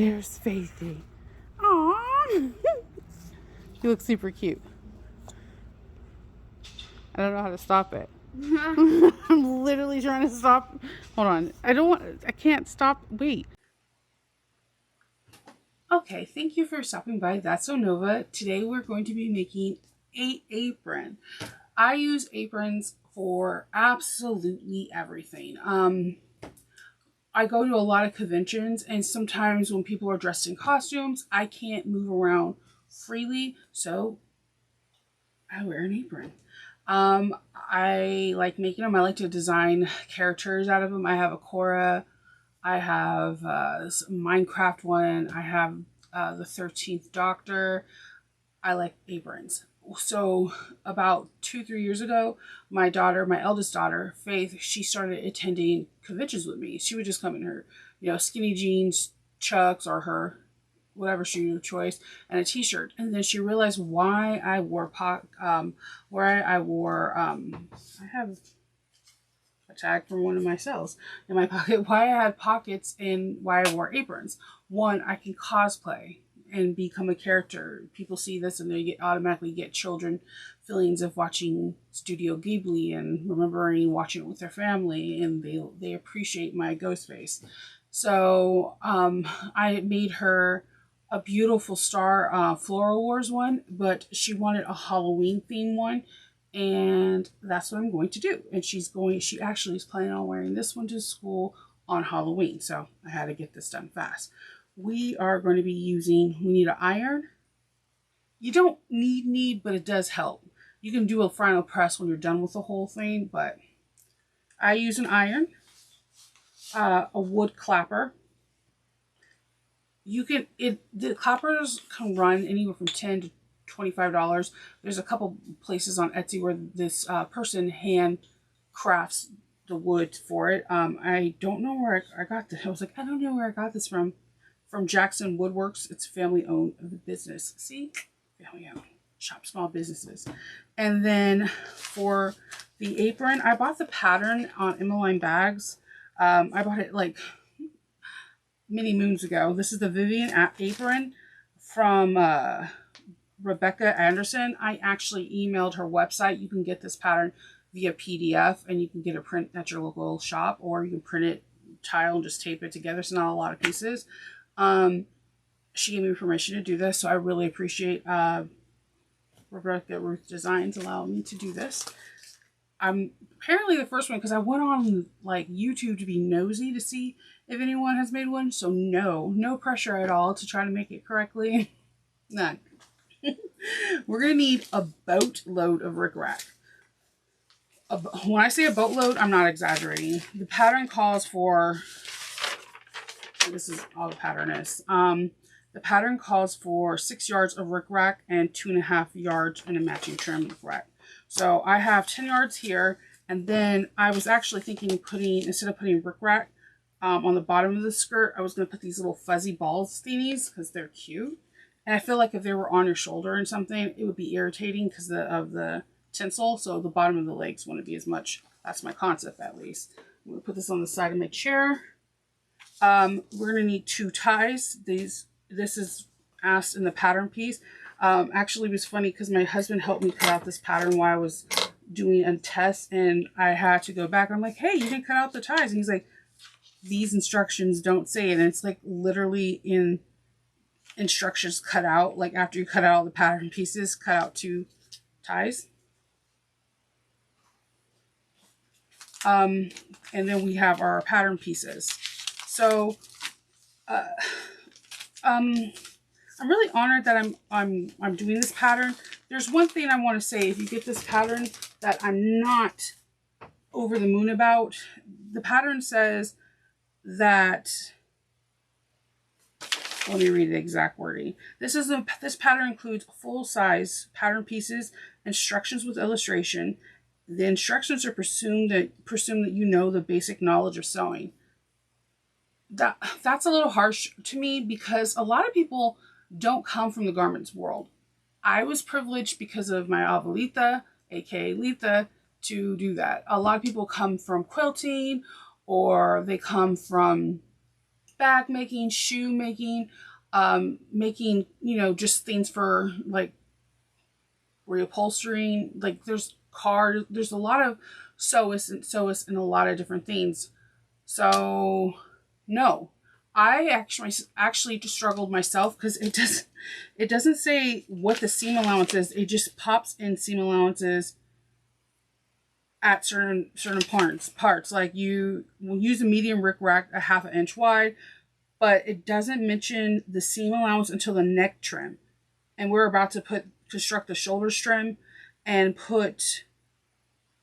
There's Faithy. Aww. He looks super cute. I don't know how to stop it. I'm literally trying to stop. Hold on. I can't stop. Wait. Okay, thank you for stopping by. That's So Nova. Today we're going to be making an apron. I use aprons for absolutely everything. I go to a lot of conventions, and sometimes when people are dressed in costumes, I can't move around freely, so I wear an apron. I like making them. I like to design characters out of them. I have a Korra. I have this Minecraft one. I have the 13th Doctor. I like aprons. So about 2-3 years ago, my eldest daughter, Faith, she started attending conventions with me. She would just come in her, skinny jeans, Chucks, or her whatever shoe of choice, and a t-shirt. And then she realized why I wore I have a tag from one of my cells in my pocket, why I had pockets and why I wore aprons. One, I can cosplay and become a character. People see this and they automatically get children feelings of watching Studio Ghibli and remembering watching it with their family, and they appreciate my ghost face. So I made her a beautiful star Floral Wars one, but she wanted a Halloween theme one, and that's what I'm going to do. And she actually is planning on wearing this one to school on Halloween, so I had to get this done fast. We are going to be we need an iron. You don't need, but it does help. You can do a final press when you're done with the whole thing, but I use an iron, a wood clapper. The clappers can run anywhere from $10 to $25. There's a couple places on Etsy where this person hand crafts the wood for it. I don't know where I got this. I was like, I don't know where I got this from Jackson Woodworks. It's family owned business. See, family owned. Shop small businesses. And then for the apron, I bought the pattern on Neckline bags. I bought it like many moons ago. This is the Vivian Apron from Rebecca Anderson. I actually emailed her website. You can get this pattern via PDF, and you can get a print at your local shop, or you can print it, tile, and just tape it together. It's not a lot of pieces. She gave me permission to do this, so I really appreciate Ruth Designs allowing me to do this. I'm apparently the first one because I went on like YouTube to be nosy to see if anyone has made one. So no pressure at all to try to make it correctly. None. We're going to need a boatload of rickrack. When I say a boatload, I'm not exaggerating. The pattern calls for, this is all the pattern is. The pattern calls for 6 yards of rickrack and 2.5 yards in a matching trim rickrack. So I have 10 yards here, and then I was actually thinking instead of putting rickrack on the bottom of the skirt, I was going to put these little fuzzy balls thingies because they're cute. And I feel like if they were on your shoulder and something, it would be irritating because of the tinsel. So the bottom of the legs wouldn't be as much. That's my concept, at least. I'm going to put this on the side of my chair. We're going to need 2 ties. This is asked in the pattern piece. Actually, it was funny because my husband helped me cut out this pattern while I was doing a test, and I had to go back. I'm like, hey, you didn't cut out the ties. And he's like, these instructions don't say it. And it's like literally in instructions cut out. Like after you cut out all the pattern pieces, cut out 2 ties. And then we have our pattern pieces. So, I'm really honored that I'm doing this pattern. There's one thing I want to say. If you get this pattern that I'm not over the moon about, the pattern says that, let me read the exact wording. This pattern includes full-size pattern pieces, instructions with illustration. The instructions are presume that you know the basic knowledge of sewing. That's a little harsh to me because a lot of people don't come from the garments world. I was privileged because of my abuelita, aka Letha, to do that. A lot of people come from quilting, or they come from bag making, shoe making, making, you know, just things for like reupholstering. Like there's there's a lot of sewists and a lot of different things. So no, I actually just struggled myself because it doesn't say what the seam allowance is. It just pops in seam allowances at certain parts. Like you will use a medium rickrack, a 1/2 inch wide, but it doesn't mention the seam allowance until the neck trim. And we're about to construct the shoulder trim and put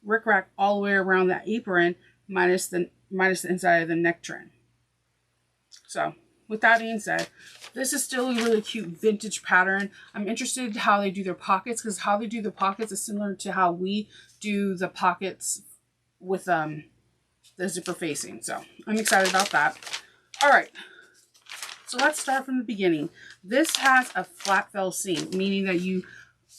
rickrack all the way around that apron minus the inside of the neck trim. So with that being said, this is still a really cute vintage pattern. I'm interested in how they do their pockets, because how they do the pockets is similar to how we do the pockets with the zipper facing. So I'm excited about that. All right. So let's start from the beginning. This has a flat fell seam, meaning that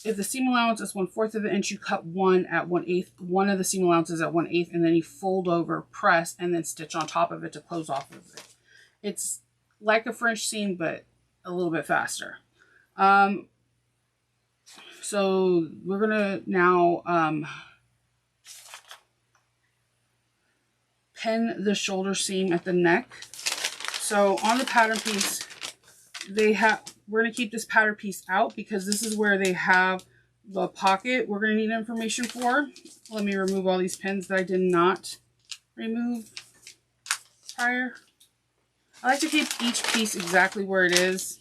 if the seam allowance is 1/4 of an inch, you cut one at 1/8, one of the seam allowances at 1/8, and then you fold over, press, and then stitch on top of it to close off of it. It's like a French seam, but a little bit faster. So we're gonna now pin the shoulder seam at the neck. So on the pattern piece, we're going to keep this pattern piece out because this is where they have the pocket we're going to need information for. Let me remove all these pins that I did not remove prior. I like to keep each piece exactly where it is.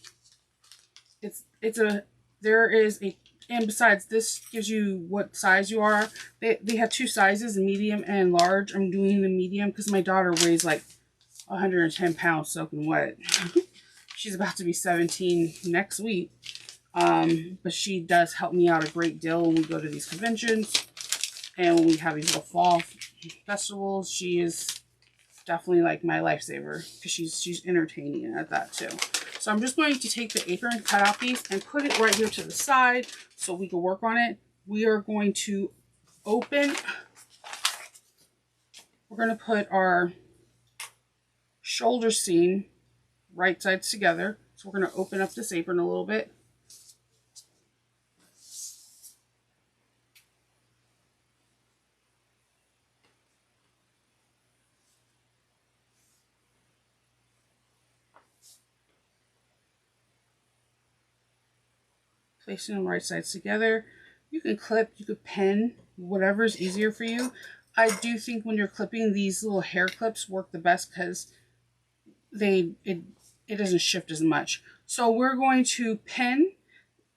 And besides, this gives you what size you are. They have 2 sizes, medium and large. I'm doing the medium because my daughter weighs like 110 pounds soaking wet. She's about to be 17 next week. But she does help me out a great deal when we go to these conventions and when we have these little fall festivals. She is definitely like my lifesaver because she's entertaining at that too. So I'm just going to take the apron cutout piece and put it right here to the side so we can work on it. We are going to we're going to put our shoulder seam right sides together. So we're going to open up this apron a little bit. Placing them right sides together. You can clip, you could pin, whatever is easier for you. I do think when you're clipping, these little hair clips work the best because it doesn't shift as much. So we're going to pin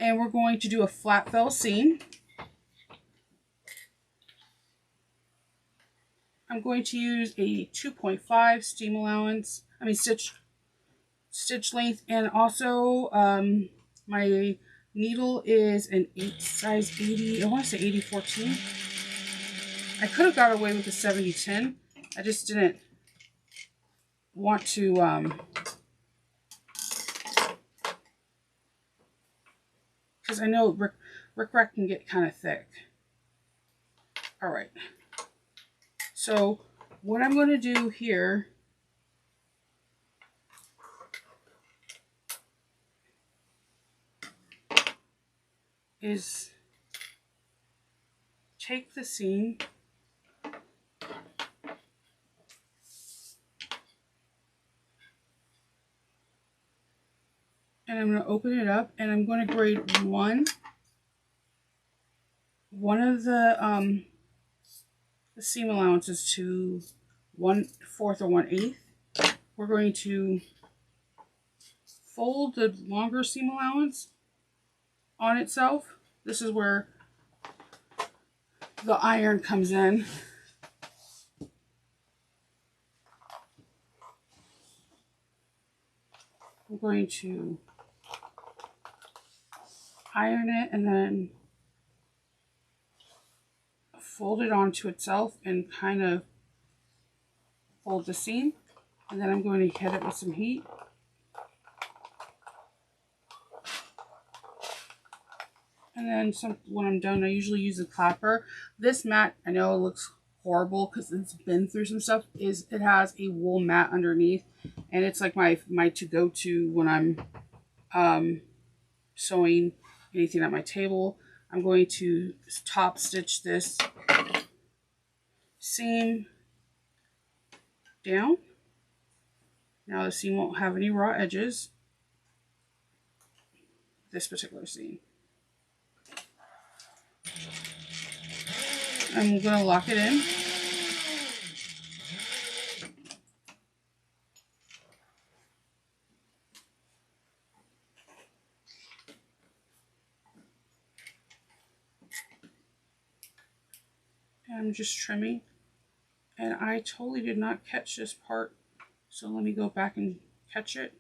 and we're going to do a flat fell seam. I'm going to use a 2.5 seam allowance, stitch length, and also my needle is an size 80, I want to say 80/14. I could have got away with the 70/10. I just didn't want to because I know rickrack can get kind of thick. All right. So what I'm going to do here is take the seam and I'm going to open it up and I'm going to grade one of the seam allowances to 1/4 or 1/8. We're going to fold the longer seam allowance on itself. This is where the iron comes in. I'm going to iron it and then fold it onto itself and kind of fold the seam. And then I'm going to hit it with some heat. And then when I'm done, I usually use a clapper. This mat, I know it looks horrible because it's been through some stuff, it has a wool mat underneath. And it's like my to-go-to when I'm sewing anything at my table. I'm going to top stitch this seam down. Now the seam won't have any raw edges, this particular seam. I'm going to lock it in. And I'm just trimming. And I totally did not catch this part, so let me go back and catch it.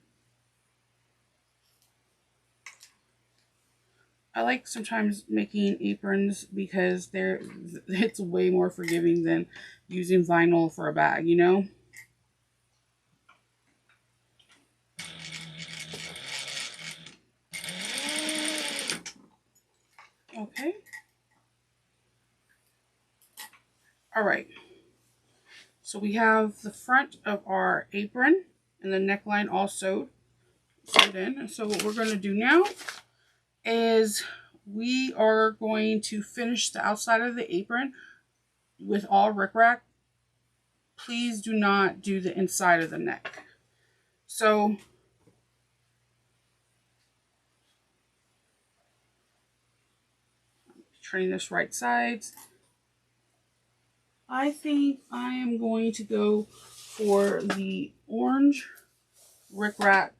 I like sometimes making aprons because it's way more forgiving than using vinyl for a bag, you know? Okay. All right. So we have the front of our apron and the neckline all sewed in. So what we're going to do now is we are going to finish the outside of the apron with all rickrack. Please do not do the inside of the neck. So turning this right sides. I think I am going to go for the orange rickrack.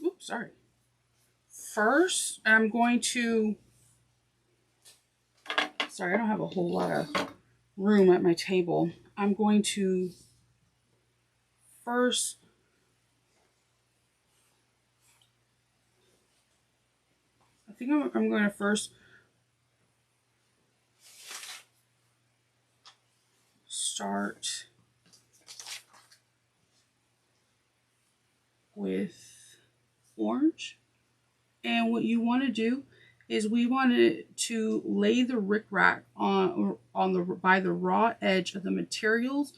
Oops, sorry. First, I'm going to, sorry, I don't have a whole lot of room at my table. I'm going to first I'm going to first start with orange. And what you want to do is we want to lay the rickrack by the raw edge of the materials.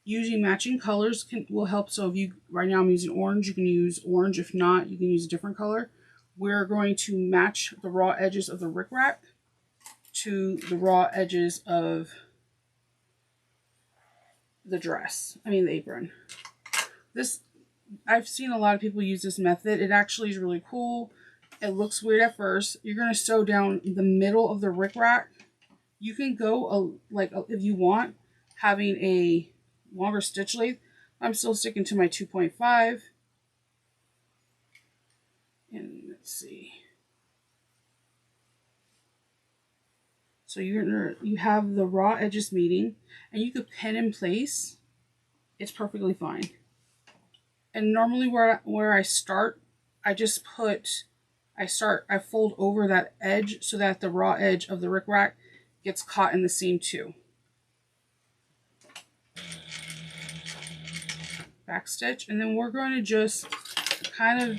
Using matching colors will help. So if you, right now I'm using orange, you can use orange. If not, you can use a different color. We're going to match the raw edges of the rickrack to the raw edges of the the apron. I've seen a lot of people use this method. It actually is really cool. It looks weird at first. You're going to sew down the middle of the rickrack. You can go if you want, having a longer stitch length. I'm still sticking to my 2.5. And let's see. So you have the raw edges meeting, and you could pin in place. It's perfectly fine. And normally where I start, I fold over that edge so that the raw edge of the rickrack gets caught in the seam too. Back stitch, and then we're going to just kind of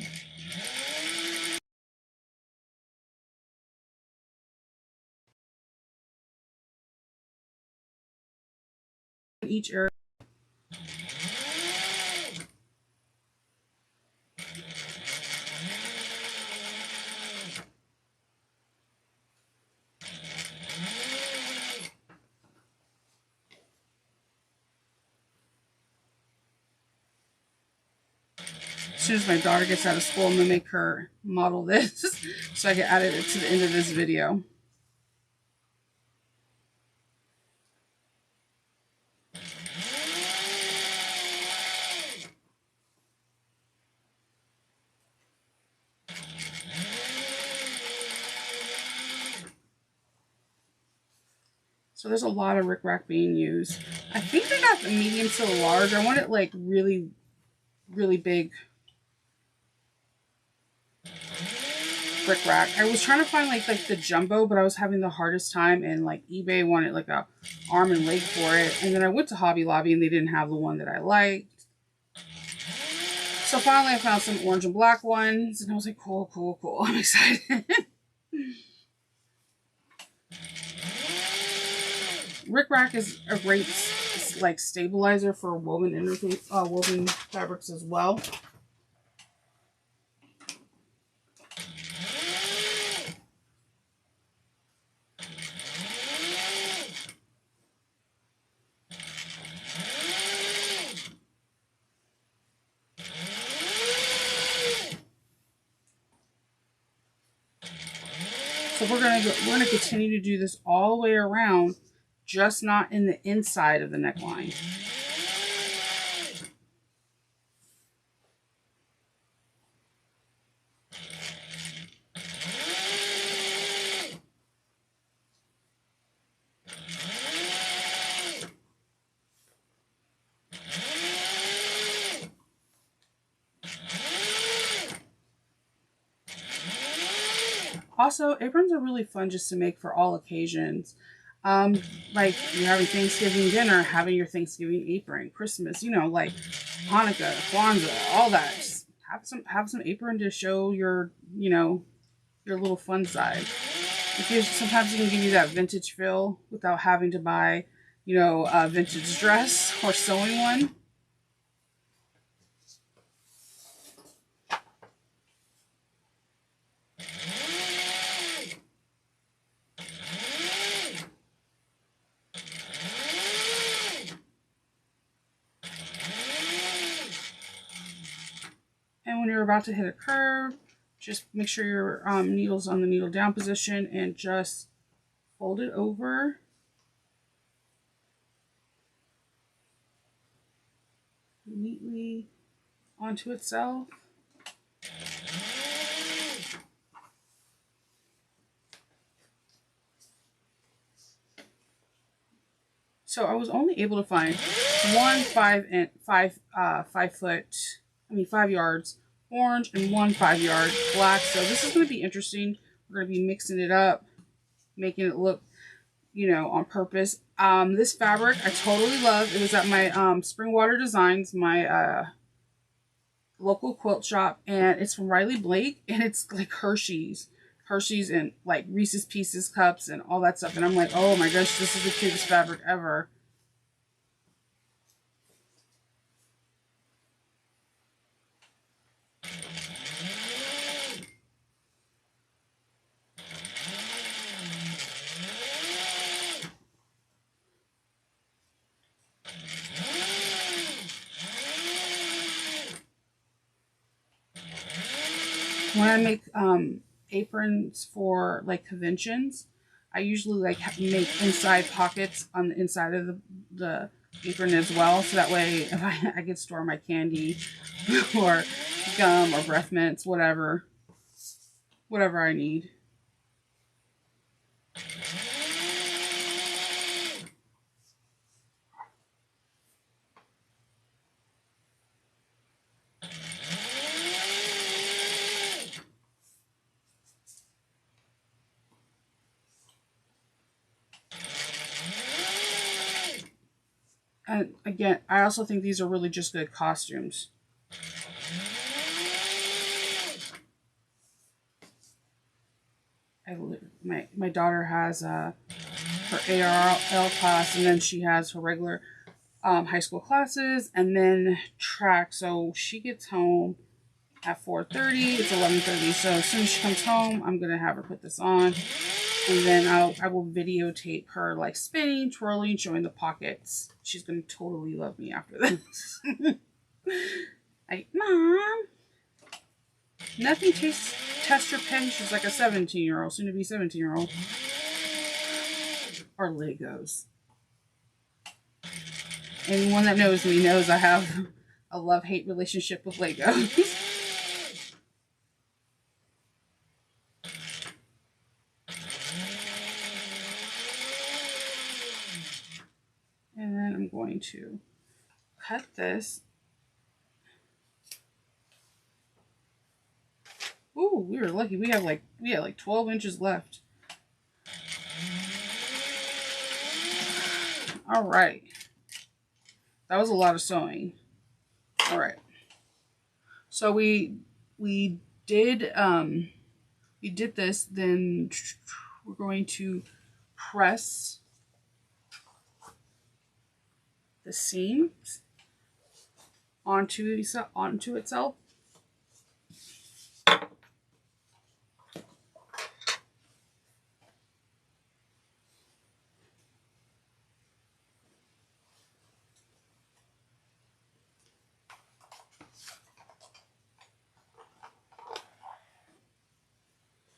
each area. As soon as my daughter gets out of school, I'm going to make her model this so I can add it to the end of this video. So there's a lot of rickrack being used. I think I got the medium to the large. I want it like really, really big rickrack. I was trying to find like the jumbo, but I was having the hardest time, and like eBay wanted like a arm and leg for it. And then I went to Hobby Lobby and they didn't have the one that I liked. So finally I found some orange and black ones, and I was like, cool, cool, cool. I'm excited. Rickrack is a great nice like stabilizer for woven woven fabrics as well. So we're gonna continue to do this all the way around, just not in the inside of the neckline. Also, aprons are really fun just to make for all occasions. Like you're having Thanksgiving dinner, having your Thanksgiving apron, Christmas, you know, like Hanukkah, Kwanzaa, all that. Just have some apron to show your, you know, your little fun side. Sometimes it can give you that vintage feel without having to buy, you know, a vintage dress or sewing one. And when you're about to hit a curve, just make sure your needle's on the needle down position and just fold it over. Neatly onto itself. So I was only able to find one 5 yards orange and one 5 yard black. So this is going to be interesting. We're going to be mixing it up, making it look, you know, on purpose. This fabric I totally love. It was at my Springwater Designs, my local quilt shop, and it's from Riley Blake, and it's like Hershey's and like Reese's Pieces cups and all that stuff. And I'm like, oh my gosh, this is the cutest fabric ever. When I make aprons for like conventions, I usually like make inside pockets on the inside of the apron as well, so that way if I can store my candy or gum or breath mints, whatever I need. And again, I also think these are really just good costumes. My daughter has her ARL class, and then she has her regular high school classes, and then track. So she gets home at 4:30. It's 11:30. So as soon as she comes home, I'm gonna have her put this on, and then I will videotape her like spinning, twirling, showing the pockets. She's gonna totally love me after this. Like, Mom, nothing test your patience like a 17-year-old, soon to be 17-year-old. Or Legos. Anyone that knows me knows I have a love-hate relationship with Legos. And then I'm going to cut this. Ooh, we were lucky. We had like 12 inches left. All right. That was a lot of sewing. All right. So we did this, then we're going to press the seams onto itself.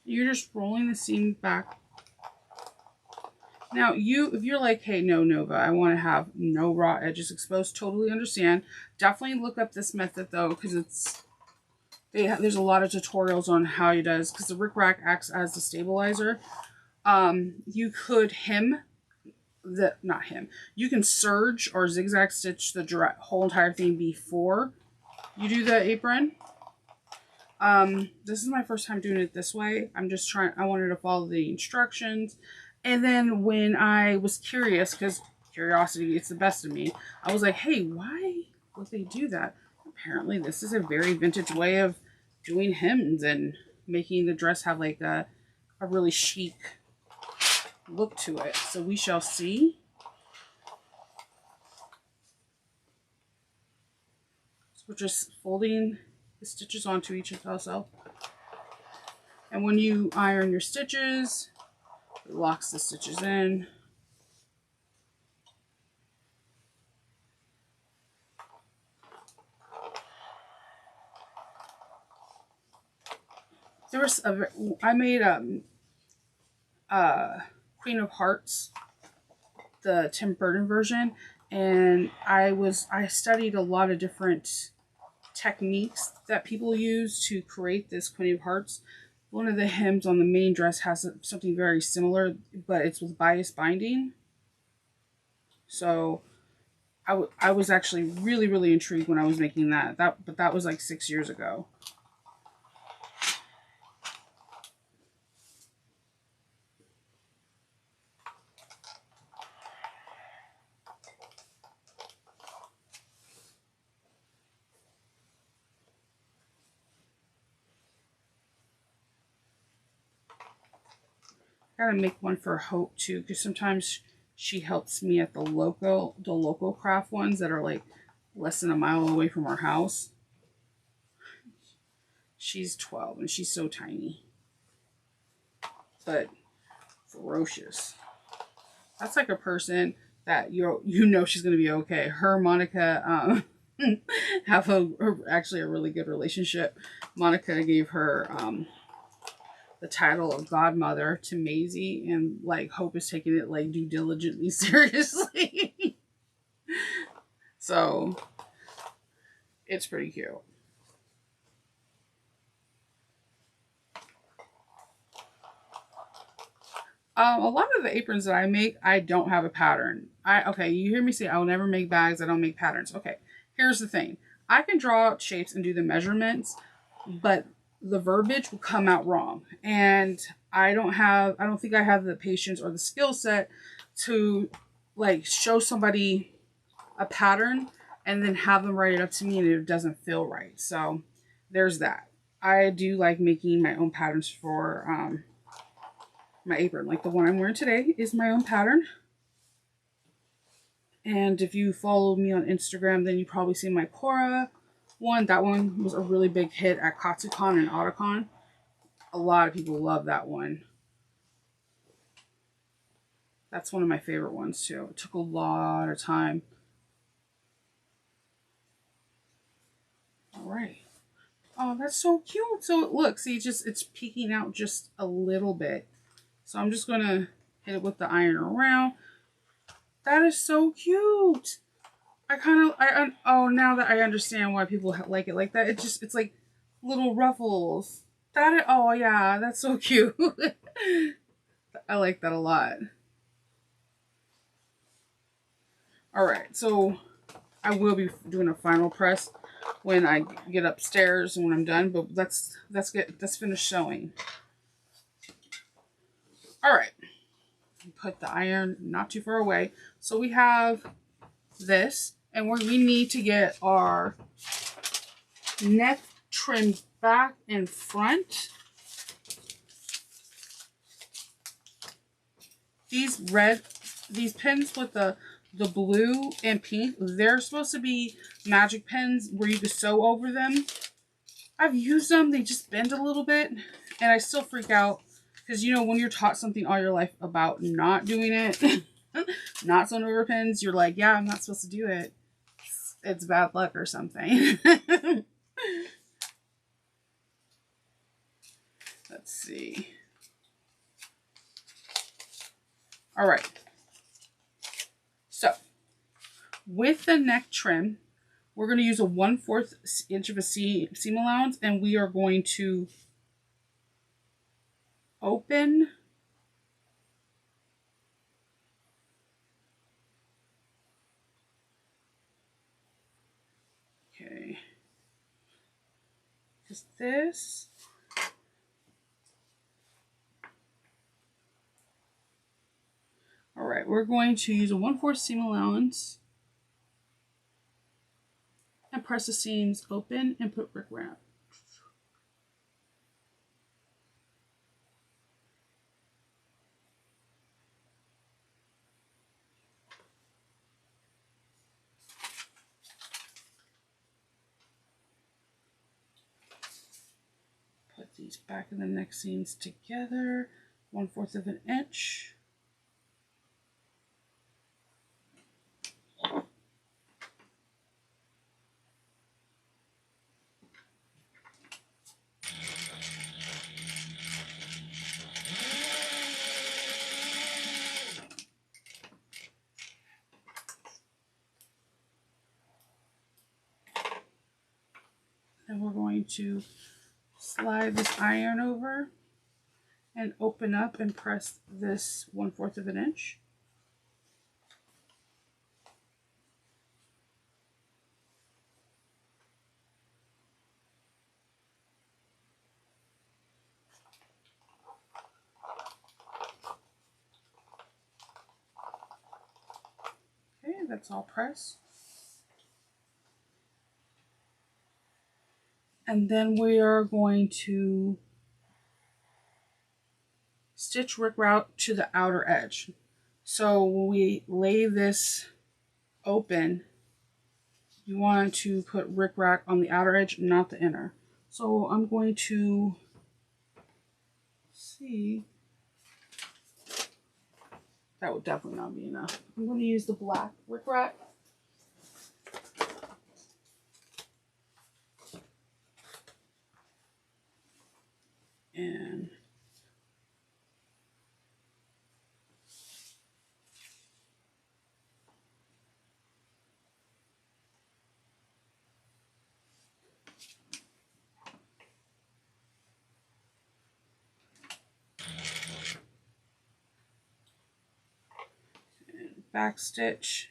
You're just rolling the seam back. Now, if you're like, hey, no, Nova, I want to have no raw edges exposed, totally understand. Definitely look up this method, though, because there's a lot of tutorials on how it does, because the rickrack acts as the stabilizer. You could you can serge or zigzag stitch the whole entire thing before you do the apron. This is my first time doing it this way. I wanted to follow the instructions. And then when I was curious, because curiosity gets the best of me, I was like, hey, why would they do that? Apparently this is a very vintage way of doing hems and making the dress have like a really chic look to it. So we shall see. So we're just folding the stitches onto each other. And when you iron your stitches, it locks the stitches in. I made Queen of Hearts, the Tim Burton version, and I studied a lot of different techniques that people use to create this Queen of Hearts. One of the hems on the main dress has something very similar, but it's with bias binding. So I was actually really, really intrigued when I was making that. But that was like 6 years ago. I gotta make one for Hope too, because sometimes she helps me at the local craft ones that are like less than a mile away from our house. She's 12 and she's so tiny, but ferocious. That's like a person that you know she's gonna be okay. Her Monica have actually a really good relationship. Monica gave her the title of godmother to Maisie, and like Hope is taking it like due diligently seriously. So it's pretty cute. A lot of the aprons that I make, I don't have a pattern. Okay, you hear me say I will never make bags, I don't make patterns. Okay, here's the thing. I can draw out shapes and do the measurements, but the verbiage will come out wrong. And I don't think I have the patience or the skill set to like show somebody a pattern and then have them write it up to me and it doesn't feel right. So there's that. I do like making my own patterns for my apron. Like the one I'm wearing today is my own pattern. And if you follow me on Instagram, then you probably see my Cora one. That one was a really big hit at Katsucon and Otakon. A lot of people love that one. That's one of my favorite ones too. It took a lot of time. All right. Oh, that's so cute. So look, see, it's peeking out just a little bit. So I'm just gonna hit it with the iron around. That is so cute. Oh, now that I understand why people like it like that. It's like little ruffles. Oh yeah, that's so cute. I like that a lot. All right, so I will be doing a final press when I get upstairs and when I'm done, but let's finish sewing. All right, put the iron not too far away. So we have this, and we need to get our neck trimmed back and front. These pins with the the blue and pink, they're supposed to be magic pens where you can sew over them. I've used them, they just bend a little bit, and I still freak out because, you know, when you're taught something all your life about not doing it, not sewing over pens, you're like, yeah, I'm not supposed to do it. It's bad luck or something. Let's see. All right. So, with the neck trim, we're going to use a 1/4 inch of a seam allowance, and we are going to open okay, just this. All right, we're going to use a 1/4 seam allowance and press the seams open and put rickrack. Put these back in the neck seams together, 1/4 of an inch. And we're going to slide this iron over and open up and press this 1/4 of an inch. Okay, that's all pressed. And then we are going to stitch rickrack to the outer edge. So when we lay this open, you want to put rickrack on the outer edge, not the inner. So I'm going to see. That would definitely not be enough. I'm going to use the black rickrack. And back stitch.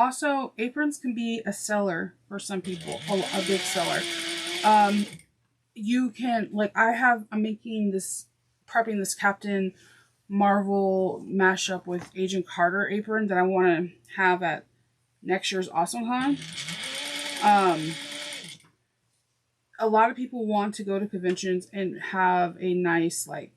Also, aprons can be a seller for some people, a big seller. You can, like I'm making this, prepping this Captain Marvel mashup with Agent Carter apron that I want to have at next year's AwesomeCon. A lot of people want to go to conventions and have a nice, like,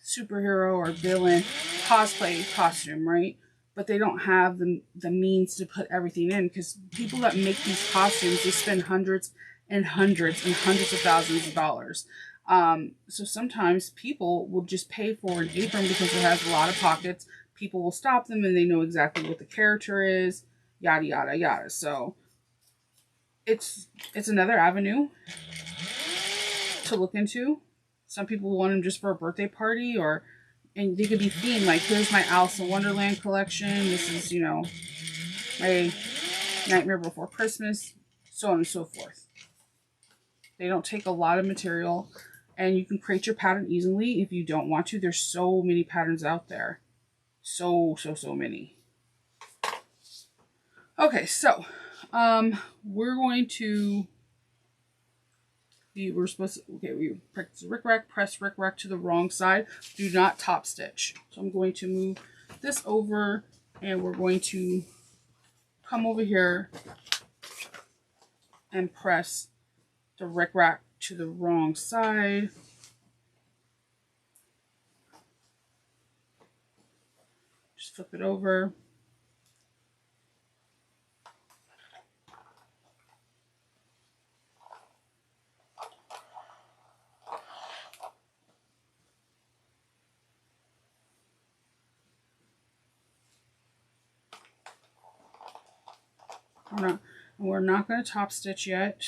superhero or villain cosplay costume, right? But they don't have the means to put everything in, because people that make these costumes, they spend hundreds and hundreds and hundreds of thousands of dollars. So sometimes people will just pay for an apron because it has a lot of pockets. People will stop them and they know exactly what the character is, yada, yada, yada. So it's another avenue to look into. Some people want them just for a birthday party, and they could be themed, like, here's my Alice in Wonderland collection. This is, you know, my Nightmare Before Christmas. so on and so forth. They don't take a lot of material, and you can create your pattern easily if you don't want to. There's so many patterns out there. So many. Okay, so we're going to we practice rickrack, press rickrack to the wrong side. Do not top stitch. So I'm going to move this over, and we're going to come over here and press the rickrack to the wrong side. Just flip it over. We're not going to top stitch yet.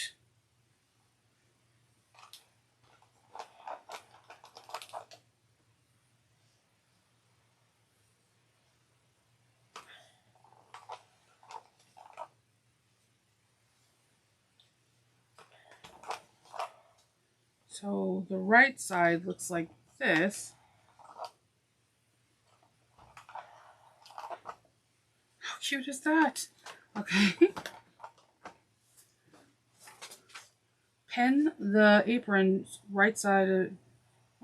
So the right side looks like this. How cute is that? Okay. Pin the apron's right side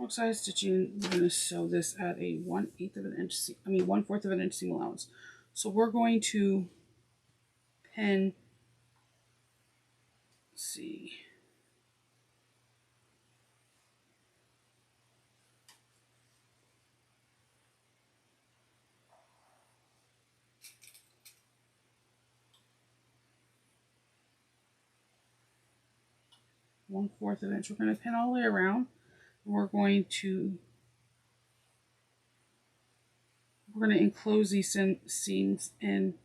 stitching. We're going to sew this at a 1/8 of an inch, 1/4 of an inch seam allowance. So we're going to pin, let's see, one-fourth of an inch. We're going to pin all the way around. We're going to enclose these seams in.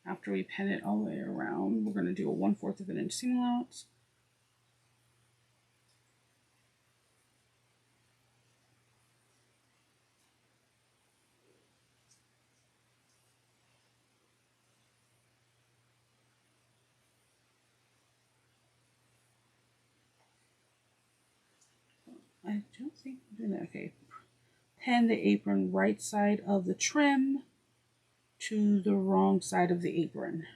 After we pin it all the way around, we're going to do a 1/4 of an inch seam allowance. I don't think I'm doing that. Okay. Pin the apron right side of the trim to the wrong side of the apron.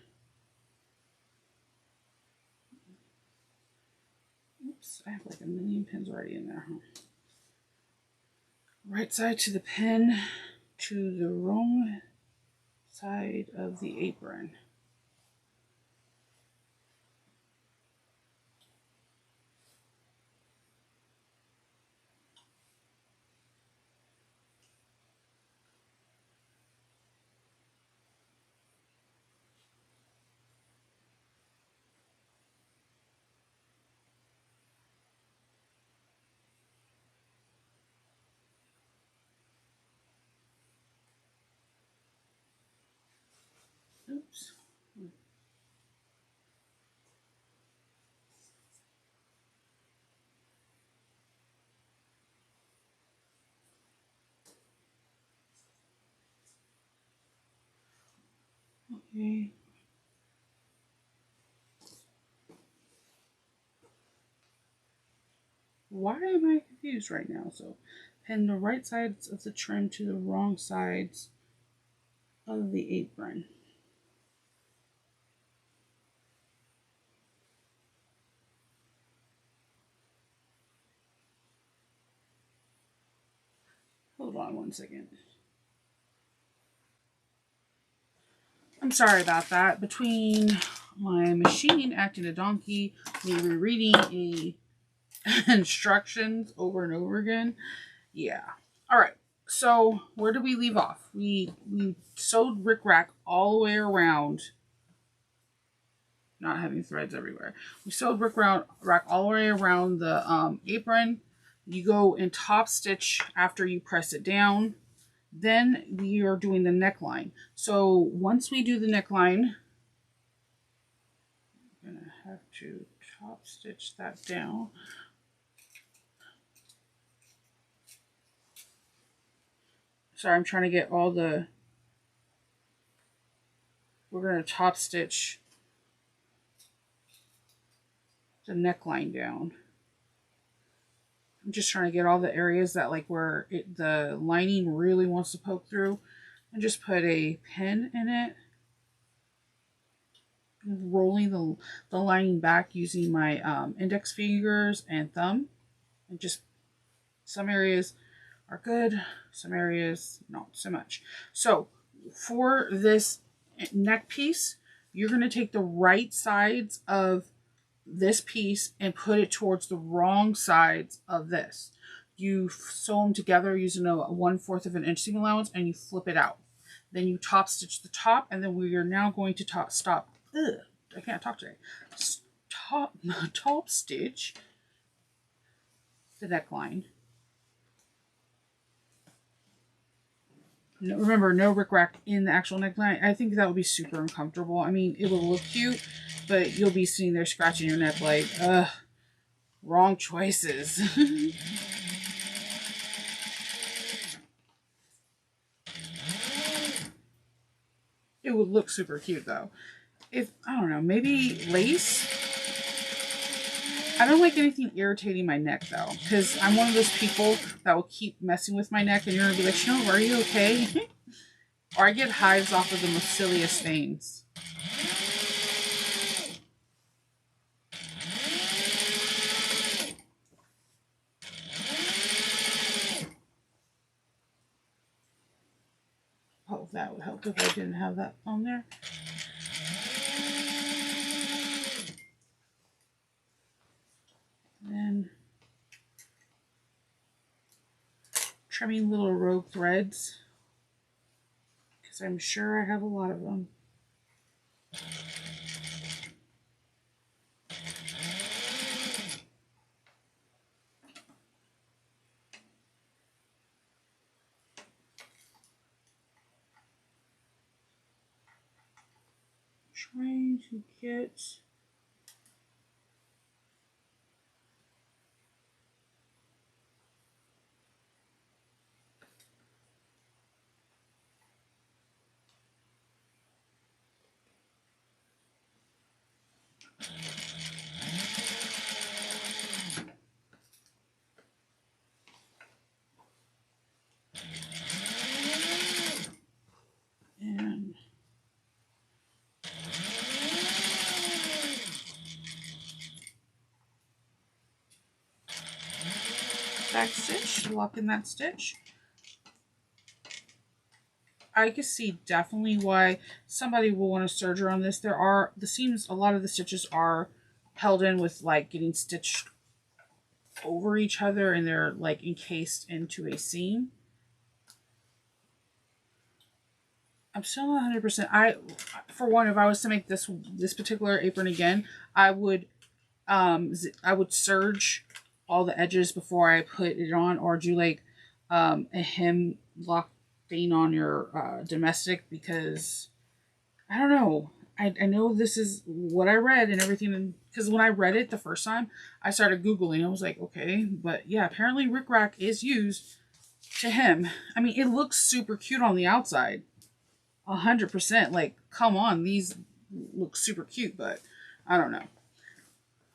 Oops, I have like a million pins already in there, huh? Right side to the pin to the wrong side of the apron. Oops. Okay. Why am I confused right now? So, pin the right sides of the trim to the wrong sides of the apron. Hold on one second. I'm sorry about that. Between my machine acting a donkey, me rereading instructions over and over again. Yeah. All right. So where did we leave off? We sewed rickrack all the way around. Not having threads everywhere. We sewed rickrack all the way around the apron. You go and top stitch after you press it down. Then we are doing the neckline. So once we do the neckline, I'm going to have to top stitch that down. Sorry, I'm trying to get all the, we're going to top stitch the neckline down. I'm just trying to get all the areas that like where the lining really wants to poke through, and just put a pin in it, rolling the lining back using my index fingers and thumb, and just some areas are good, some areas not so much. So for this neck piece, you're going to take the right sides of this piece and put it towards the wrong sides of this. You sew them together using a 1/4 of an inch seam allowance, and you flip it out. Then you top stitch the top, and then we are now going to top stitch the neckline. No, remember, no rickrack in the actual neckline. I think that would be super uncomfortable. I mean, it will look cute, but you'll be sitting there scratching your neck like, ugh, wrong choices. It would look super cute though. If, I don't know, maybe lace? I don't like anything irritating my neck though, because I'm one of those people that will keep messing with my neck, and you're going to be like, Chanel, are you okay? Or I get hives off of the most silliest things. Oh, that would help if I didn't have that on there. And trimming little rogue threads, because I'm sure I have a lot of them. Trying to get back stitch, lock in that stitch. I can see definitely why somebody will want to serger on this. There are the seams, a lot of the stitches are held in with like getting stitched over each other, and they're like encased into a seam. I'm still not 100%. For one, if I was to make this particular apron again, I would serge all the edges before I put it on, or do like a hem lock thing on your domestic, because I don't know. I know this is what I read and everything, because when I read it the first time, I started Googling. I was like, okay, but yeah, apparently rickrack is used to hem. I mean, it looks super cute on the outside. 100%. Like, come on, these look super cute, but I don't know.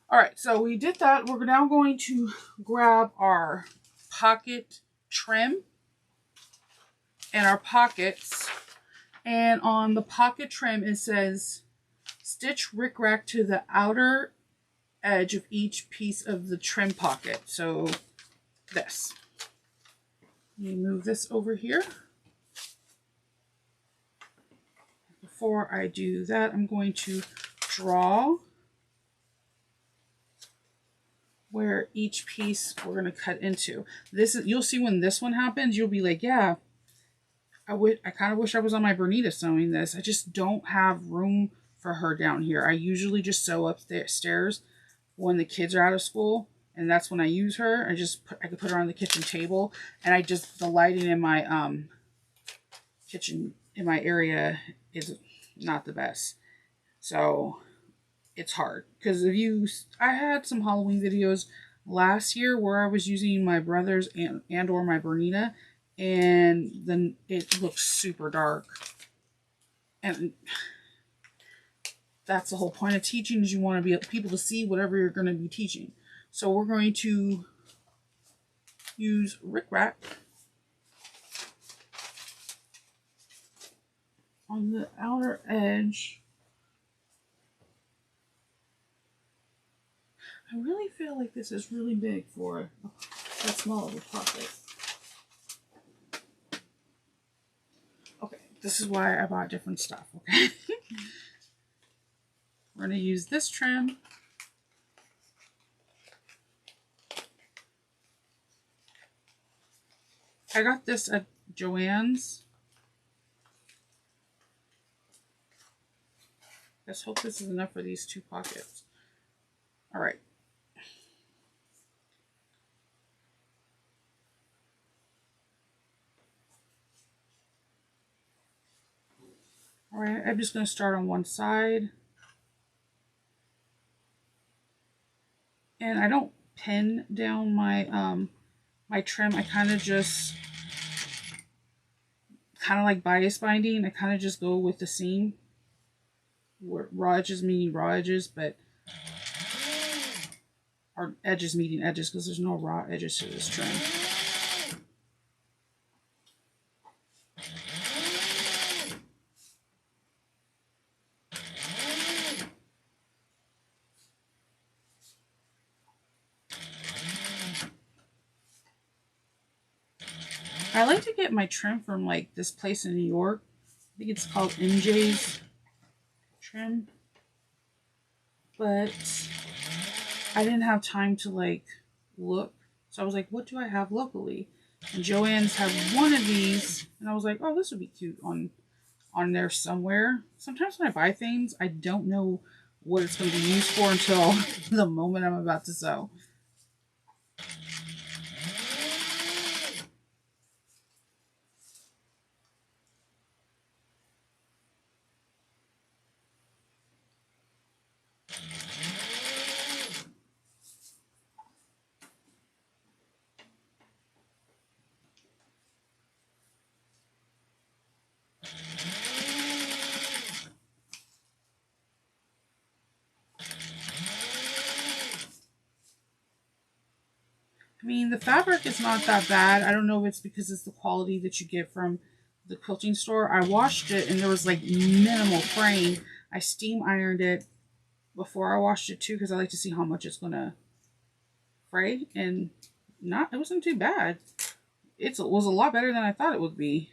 All right, so we did that. We're now going to grab our pocket trim and our pockets. And on the pocket trim, it says, stitch rickrack to the outer edge of each piece of the trim pocket. So this. Let me move this over here. Before I do that, I'm going to draw where each piece we're going to cut into. This is, you'll see when this one happens, you'll be like, yeah, I kind of wish I was on my Bernita sewing this. I just don't have room for her down here. I usually just sew upstairs when the kids are out of school, and that's when I use her. I could put her on the kitchen table, and the lighting in my kitchen, in my area, is not the best. So it's hard, because I had some Halloween videos last year where I was using my brother's and or my Bernita, and then it looks super dark, and that's the whole point of teaching, is you want to be people to see whatever you're going to be teaching. So we're going to use rickrack on the outer edge. I really feel like this is really big for that small of a pocket. Okay, this is why I bought different stuff, okay? We're going to use this trim. I got this at Joann's. Let's hope this is enough for these 2 pockets. All right. All right, I'm just going to start on one side. And I don't pin down my my trim. I kind of just, like bias binding, I kind of just go with the seam. Raw edges meaning raw edges, but or edges meeting edges, because there's no raw edges to this trim. I like to get my trim from like this place in New York. I think it's called MJ's trim. But I didn't have time to like look. So I was like, what do I have locally? And Joann's had one of these. And I was like, oh, this would be cute on there somewhere. Sometimes when I buy things, I don't know what it's going to be used for until the moment I'm about to sew. I mean, the fabric is not that bad. I don't know if it's because it's the quality that you get from the quilting store. I washed it and there was like minimal fraying. I steam ironed it before I washed it too, because I like to see how much it's going to fray. And it wasn't too bad. It was a lot better than I thought it would be.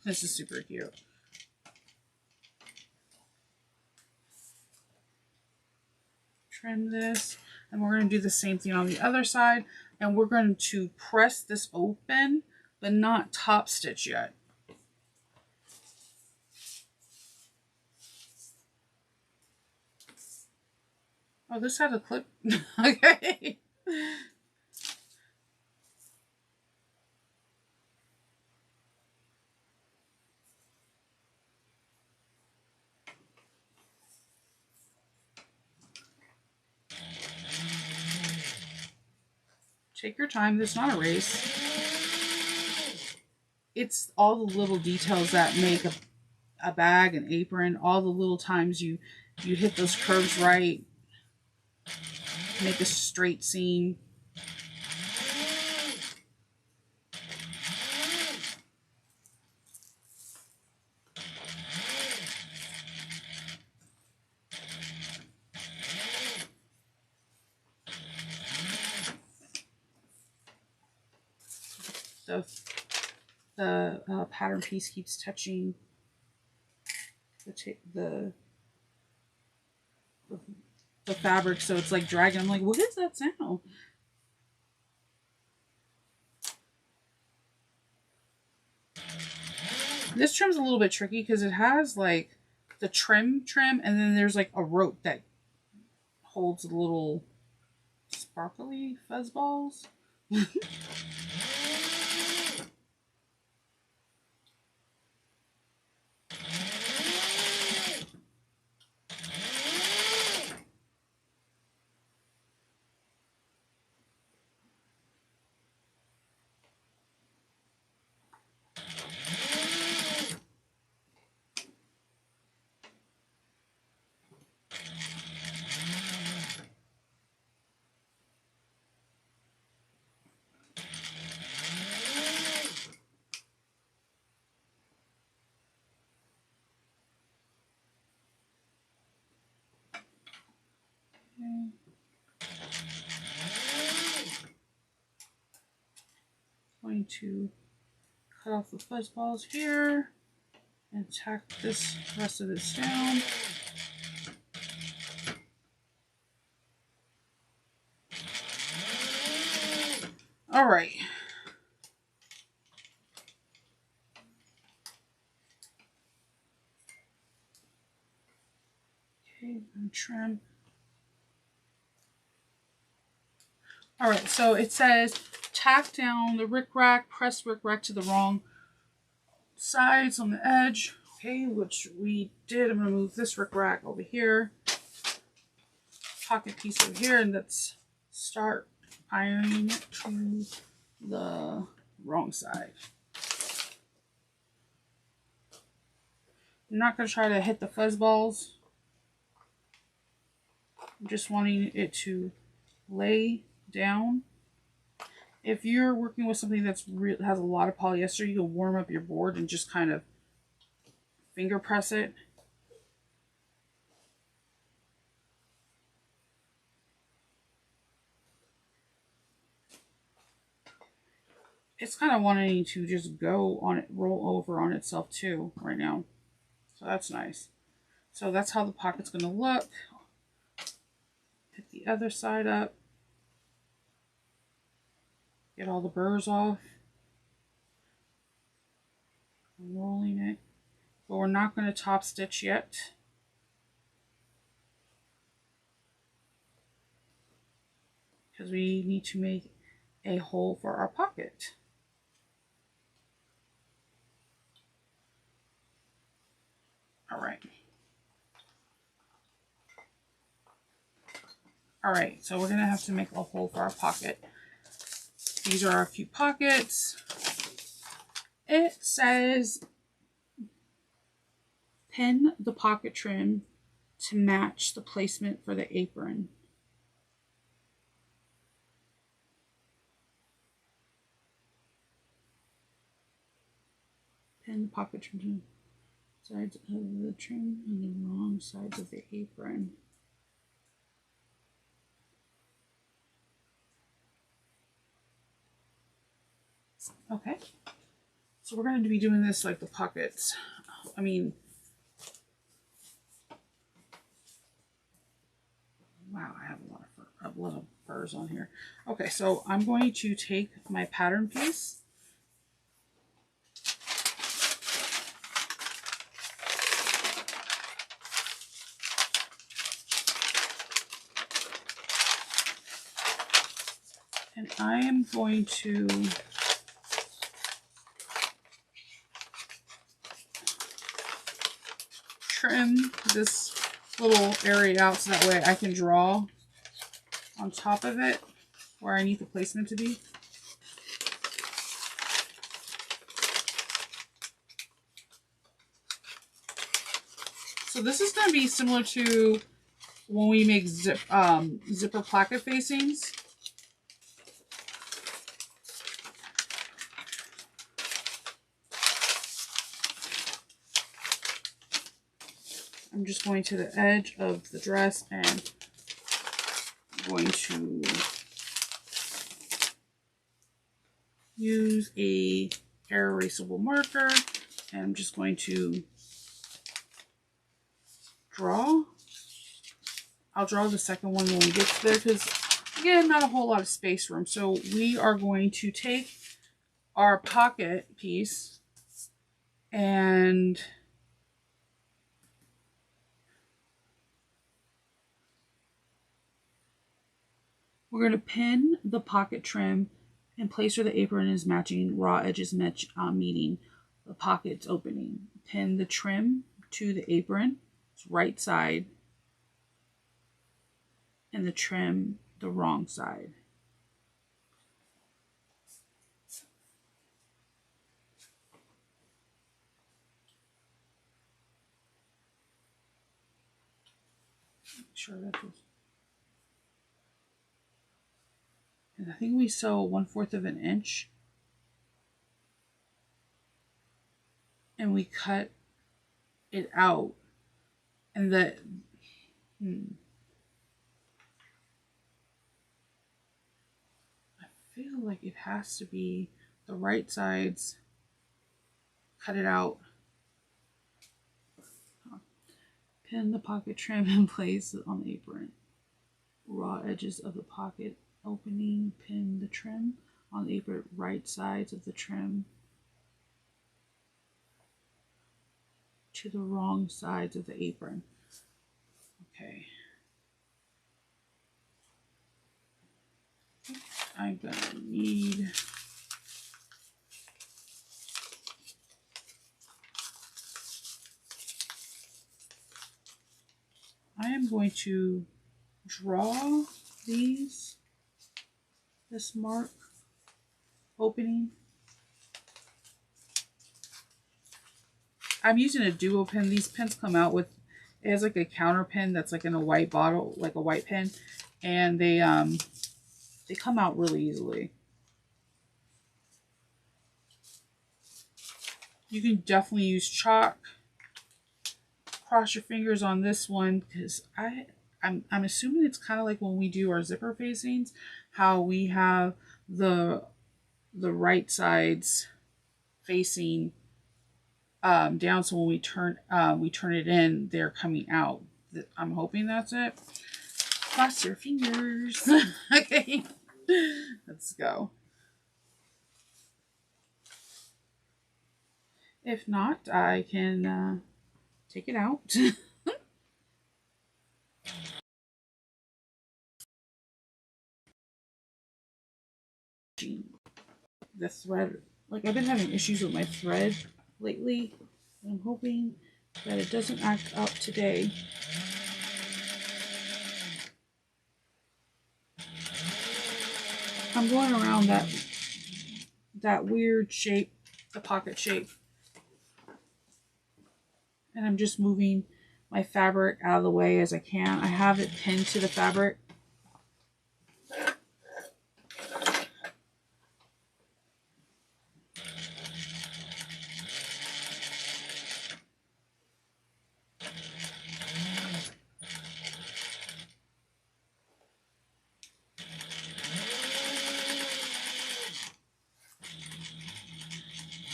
This is super cute. Trim this, and we're going to do the same thing on the other side, and we're going to press this open but not top stitch yet. Oh, this had a clip. Okay. Take your time. This is not a race. It's all the little details that make a bag, an apron, all the little times you hit those curves right, make a straight seam. The pattern piece keeps touching the fabric, so it's like dragging. I'm like, what is that sound? This trim's a little bit tricky because it has like the trim, and then there's like a rope that holds the little sparkly fuzz balls. Okay. Going to cut off the fuzz balls here and tack this rest of this down. All right. Okay, and trim. All right, so it says tack down the rickrack, press rickrack to the wrong sides on the edge. Okay, which we did. I'm gonna move this rickrack over here, pocket piece over here, and let's start ironing it to the wrong side. I'm not gonna try to hit the fuzz balls. I'm just wanting it to lay down. If you're working with something that's has a lot of polyester, you can warm up your board and just kind of finger press it. It's kind of wanting to just go on it, roll over on itself too right now. So that's nice. So that's how the pocket's going to look. Hit the other side up. Get all the burrs off. I'm rolling it. But we're not going to top stitch yet. Because we need to make a hole for our pocket. All right. All right, so we're going to have to make a hole for our pocket. These are our few pockets. It says pin the pocket trim to match the placement for the apron. Pin the pocket trim to sides of the trim and the wrong sides of the apron. Okay, so we're going to be doing this like the pockets. I mean, wow, I have a lot of burrs on here. Okay, so I'm going to take my pattern piece. And I am going to trim this little area out so that way I can draw on top of it where I need the placement to be. So this is going to be similar to when we make zipper placket facings. I'm just going to the edge of the dress and I'm going to use a air erasable marker and I'm just going to draw. I'll draw the second one when we get to there because, again, not a whole lot of space room. So we are going to take our pocket piece and we're going to pin the pocket trim and place where the apron is matching, raw edges meeting the pocket's opening. Pin the trim to the apron, it's right side, and the trim the wrong side. Make sure that is. And I think we sew 1/4 of an inch. And we cut it out. And feel like it has to be the right sides. Cut it out. Pin the pocket trim in place on the apron. Raw edges of the pocket opening. Pin the trim on the apron. Right sides of the trim to the wrong sides of the apron. Okay. I'm gonna need I am going to draw this mark opening. I'm using a duo pen. These pens come out with, it has like a counter pen that's like in a white bottle, like a white pen, and they come out really easily. You can definitely use chalk. Cross your fingers on this one, because I'm assuming it's kind of like when we do our zipper facings, how we have the right sides facing down, so when we turn it in, they're coming out. I'm hoping that's it. Cross your fingers. Okay, let's go. If not, I can take it out. The thread, like I've been having issues with my thread lately. I'm hoping that it doesn't act up today. I'm going around that weird shape, the pocket shape. And I'm just moving my fabric out of the way as I can. I have it pinned to the fabric.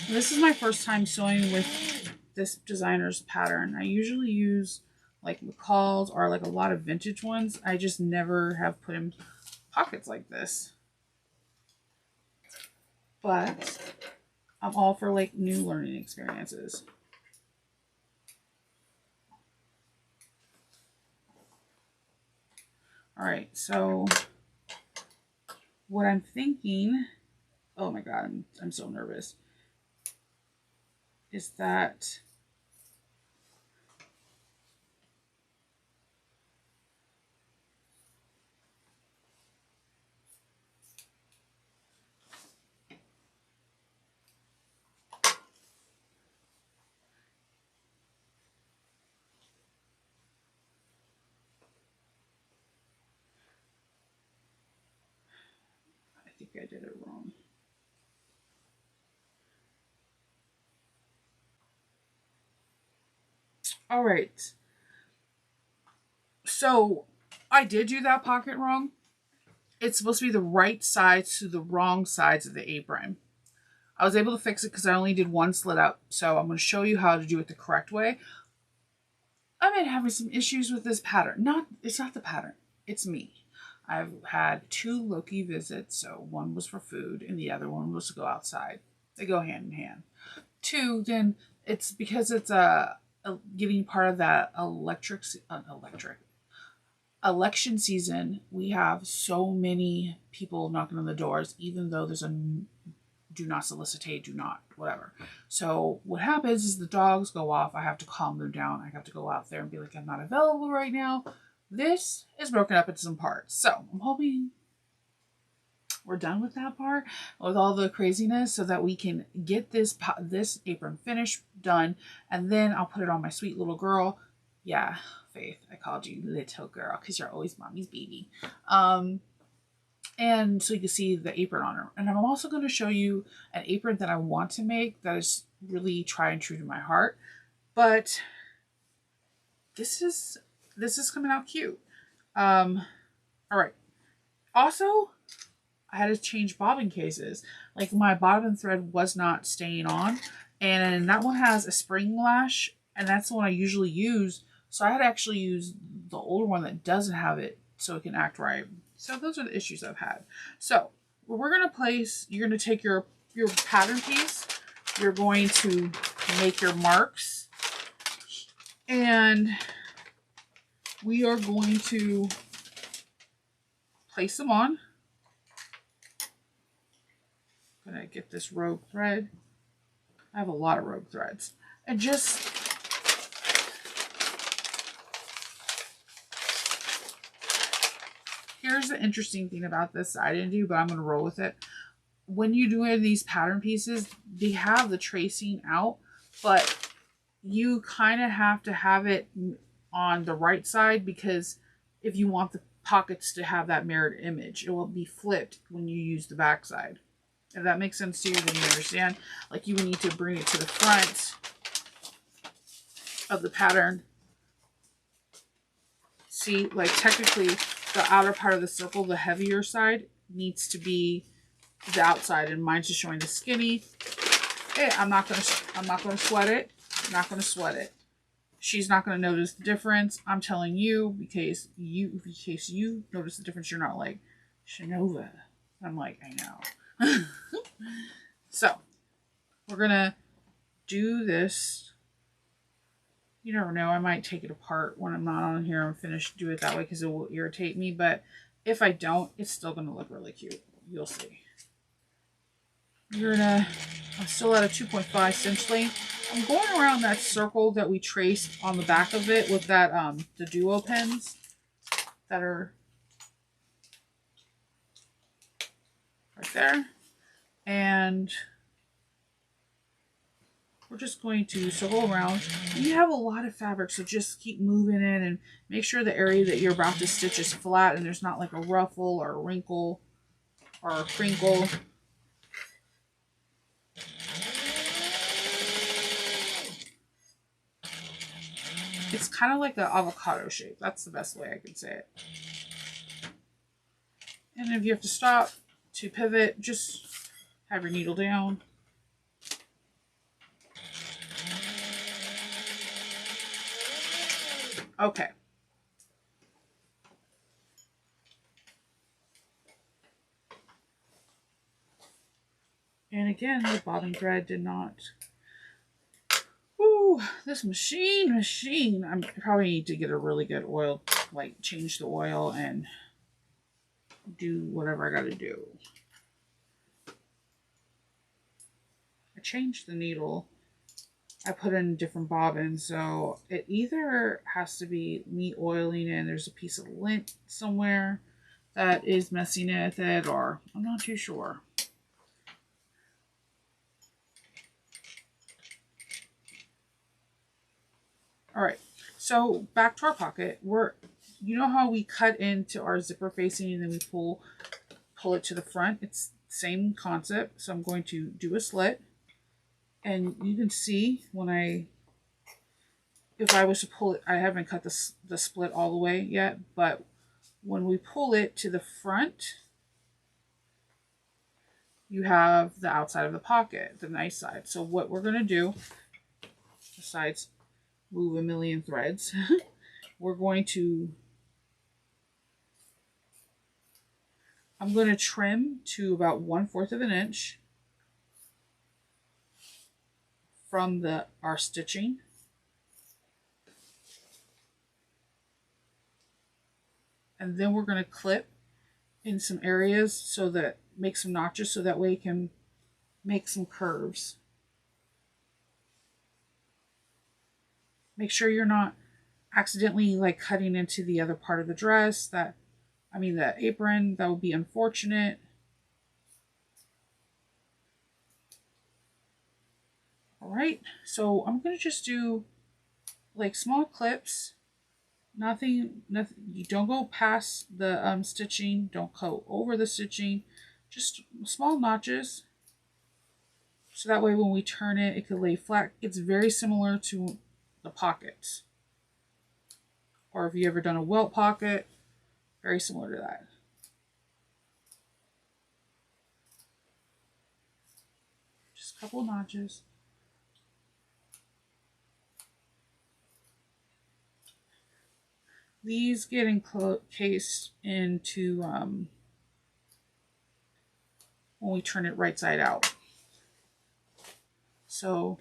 This is my first time sewing with this designer's pattern. I usually use like McCall's or like a lot of vintage ones. I just never have put in pockets like this. But I'm all for like new learning experiences. All right, so what I'm thinking, oh my God, I'm so nervous, is that I think I did it wrong. All right. So I did do that pocket wrong. It's supposed to be the right sides to the wrong sides of the apron. I was able to fix it because I only did one slit up. So I'm going to show you how to do it the correct way. I've been having some issues with this pattern. It's not the pattern. It's me. I've had 2 Loki visits. So one was for food and the other one was to go outside. They go hand in hand. 2, then it's because it's getting part of that election season. We have so many people knocking on the doors, even though there's a do not solicitate, do not, whatever. So what happens is the dogs go off. I have to calm them down. I have to go out there and be like, I'm not available right now. This is broken up into some parts. So I'm hoping we're done with that part, with all the craziness, so that we can get this apron finished, done, and then I'll put it on my sweet little girl. Yeah, Faith, I called you little girl because you're always mommy's baby. And so you can see the apron on her. And I'm also going to show you an apron that I want to make that is really tried and true to my heart. But this is coming out cute. All right. Also, I had to change bobbin cases. Like my bobbin thread was not staying on, and that one has a spring lash, and that's the one I usually use. So I had to actually use the older one that doesn't have it so it can act right. So those are the issues I've had. So we're going to place, you're going to take your pattern piece, you're going to make your marks, and we are going to place them on. I'm going to get this rogue thread. I have a lot of rogue threads. And just here's the interesting thing about this I didn't do, but I'm going to roll with it. When you do these pattern pieces, they have the tracing out, but you kind of have to have it on the right side, because if you want the pockets to have that mirrored image, it will be flipped when you use the back side. If that makes sense to you, then you understand. Like you need to bring it to the front of the pattern. See, like technically the outer part of the circle, the heavier side, needs to be the outside, and mine's just showing the skinny. Hey, I'm not gonna sweat it. I'm not gonna sweat it. She's not gonna notice the difference. I'm telling you, in case you notice the difference, you're not like, Shanova. I'm like, I know. So we're gonna do this. You never know, I might take it apart when I'm not on here and do it that way, because it will irritate me. But if I don't, it's still gonna look really cute. You'll see. I'm still at a 2.5 cinch length. I'm going around that circle that we traced on the back of it with that the duo pens that are right there. And we're just going to circle around. You have a lot of fabric, so just keep moving it and make sure the area that you're about to stitch is flat and there's not like a ruffle or a wrinkle or a crinkle. It's kind of like an avocado shape. That's the best way I can say it. And if you have to stop to pivot, just have your needle down. Okay. And again, the bobbin thread did not. Ooh, this machine. I probably need to get a really good oil, like change the oil and do whatever I got to do. I changed the needle. I put in different bobbins, so it either has to be me oiling it and there's a piece of lint somewhere that is messing with it, or I'm not too sure. All right, so back to our pocket. You know how we cut into our zipper facing and then we pull it to the front? It's the same concept. So I'm going to do a slit, and you can see if I was to pull it, I haven't cut the split all the way yet, but when we pull it to the front, you have the outside of the pocket, the nice side. So what we're going to do, besides move a million threads, I'm going to trim to about 1/4 of an inch from our stitching. And then we're going to clip in some areas so that make some notches, so that way you can make some curves. Make sure you're not accidentally like cutting into the other part of the dress, the apron. That would be unfortunate. All right, so I'm going to just do like small clips. Nothing, you don't go past the stitching, don't go over the stitching, just small notches. So that way when we turn it, it could lay flat. It's very similar to the pockets. Or if you ever done a welt pocket, very similar to that. couple notches. These get encased into when we turn it right side out. So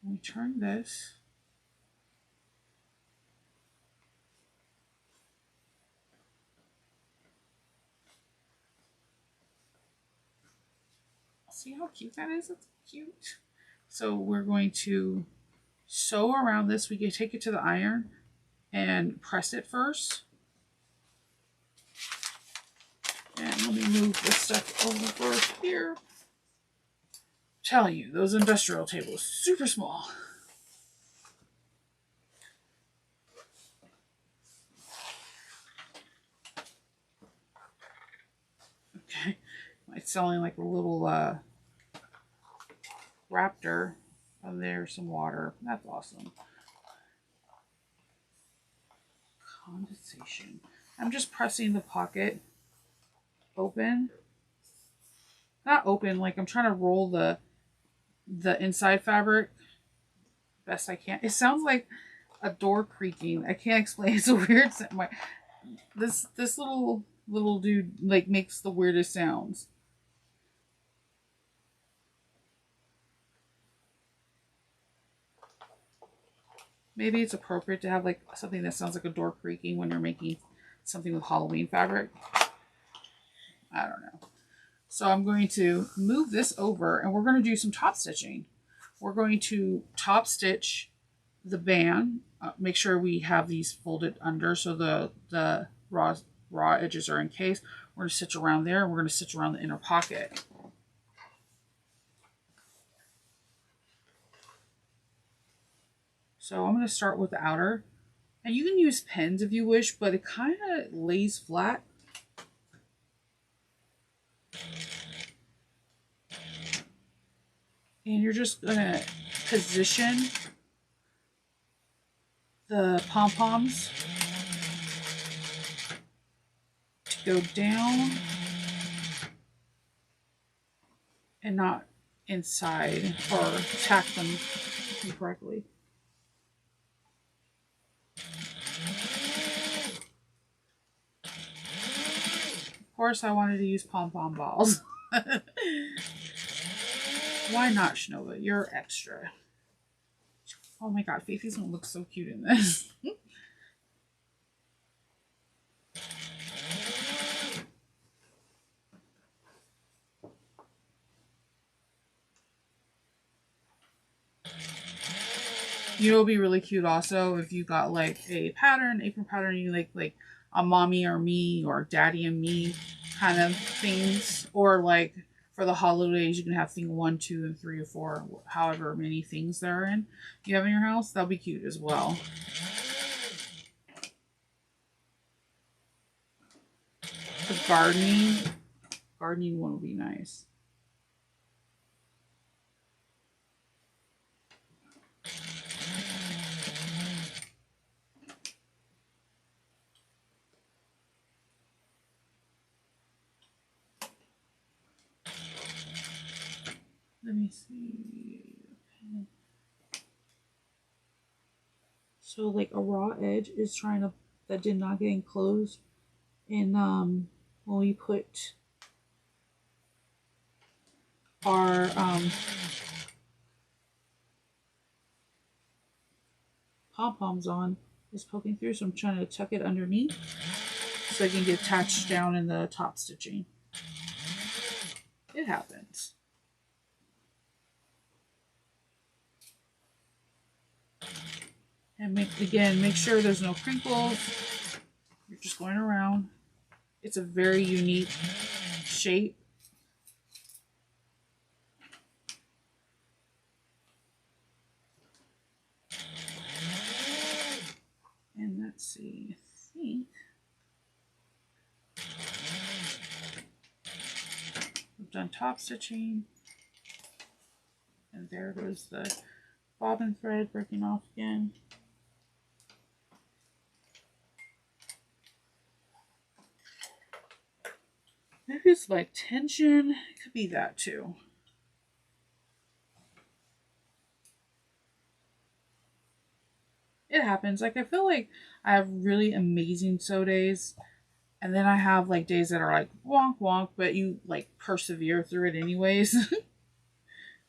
when we turn this, see how cute that is? It's cute. So we're going to sew around this. We can take it to the iron and press it first. And let me move this stuff over here. Tell you, those industrial tables, super small. Okay, it's selling like a little raptor. Oh, there's some water. That's awesome. Condensation. I'm just pressing the pocket open. Not open, like I'm trying to roll the inside fabric best I can. It sounds like a door creaking. I can't explain. It's a weird sound. This little dude like makes the weirdest sounds. Maybe it's appropriate to have like something that sounds like a door creaking when you're making something with Halloween fabric. I don't know. So I'm going to move this over and we're going to do some top stitching. We're going to top stitch the band. Make sure we have these folded under so the raw edges are encased. We're going to stitch around there and we're going to stitch around the inner pocket. So I'm going to start with the outer. And you can use pins if you wish, but it kind of lays flat. And you're just going to position the pom-poms to go down and not inside or tack them incorrectly. Of course, I wanted to use pom-pom balls. Why not, Shnova? You're extra. Oh my god, Faithy's gonna look so cute in this. You know, it'd be really cute also if you got like a pattern, apron pattern, you like a mommy or me or daddy and me kind of things, or like for the holidays you can have thing 1, 2, and 3 or 4, however many things there are in you have in your house. That'll be cute as well. The gardening one will be nice. Let me see. Okay. So like a raw edge is that did not get enclosed. And when we put our pom-poms on, is poking through. So I'm trying to tuck it underneath so it can get attached down in the top stitching. It happens. And make sure there's no crinkles. You're just going around. It's a very unique shape. And let's see, I think we've done top stitching. And there goes the bobbin thread breaking off again. Maybe it's my tension. It could be that too. It happens. Like, I feel like I have really amazing sew days. And then I have like days that are like wonk wonk, but you like persevere through it anyways.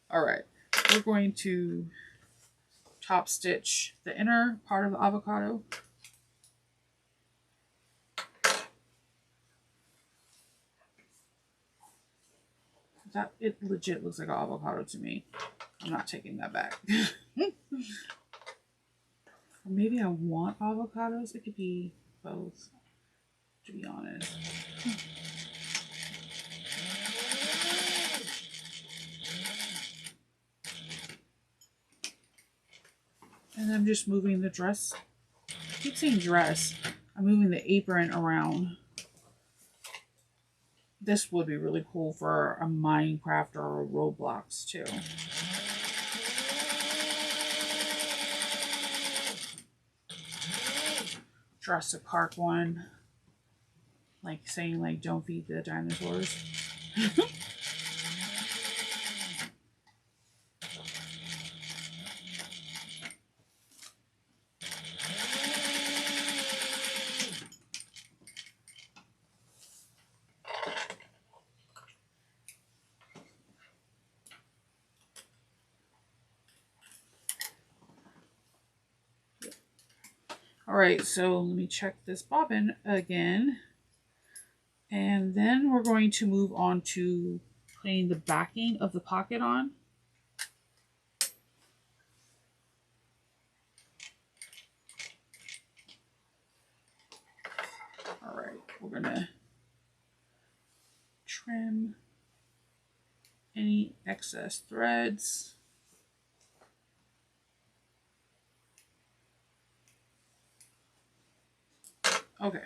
All right. We're going to top stitch the inner part of the avocado. That, it legit looks like an avocado to me. I'm not taking that back. Or maybe I want avocados. It could be both, to be honest. And I'm just moving the dress. I keep saying dress. I'm moving the apron around. This would be really cool for a Minecraft or a Roblox too. Jurassic Park one. Like saying like don't feed the dinosaurs. Alright, so let me check this bobbin again. And then we're going to move on to putting the backing of the pocket on. Alright, we're going to trim any excess threads. Okay,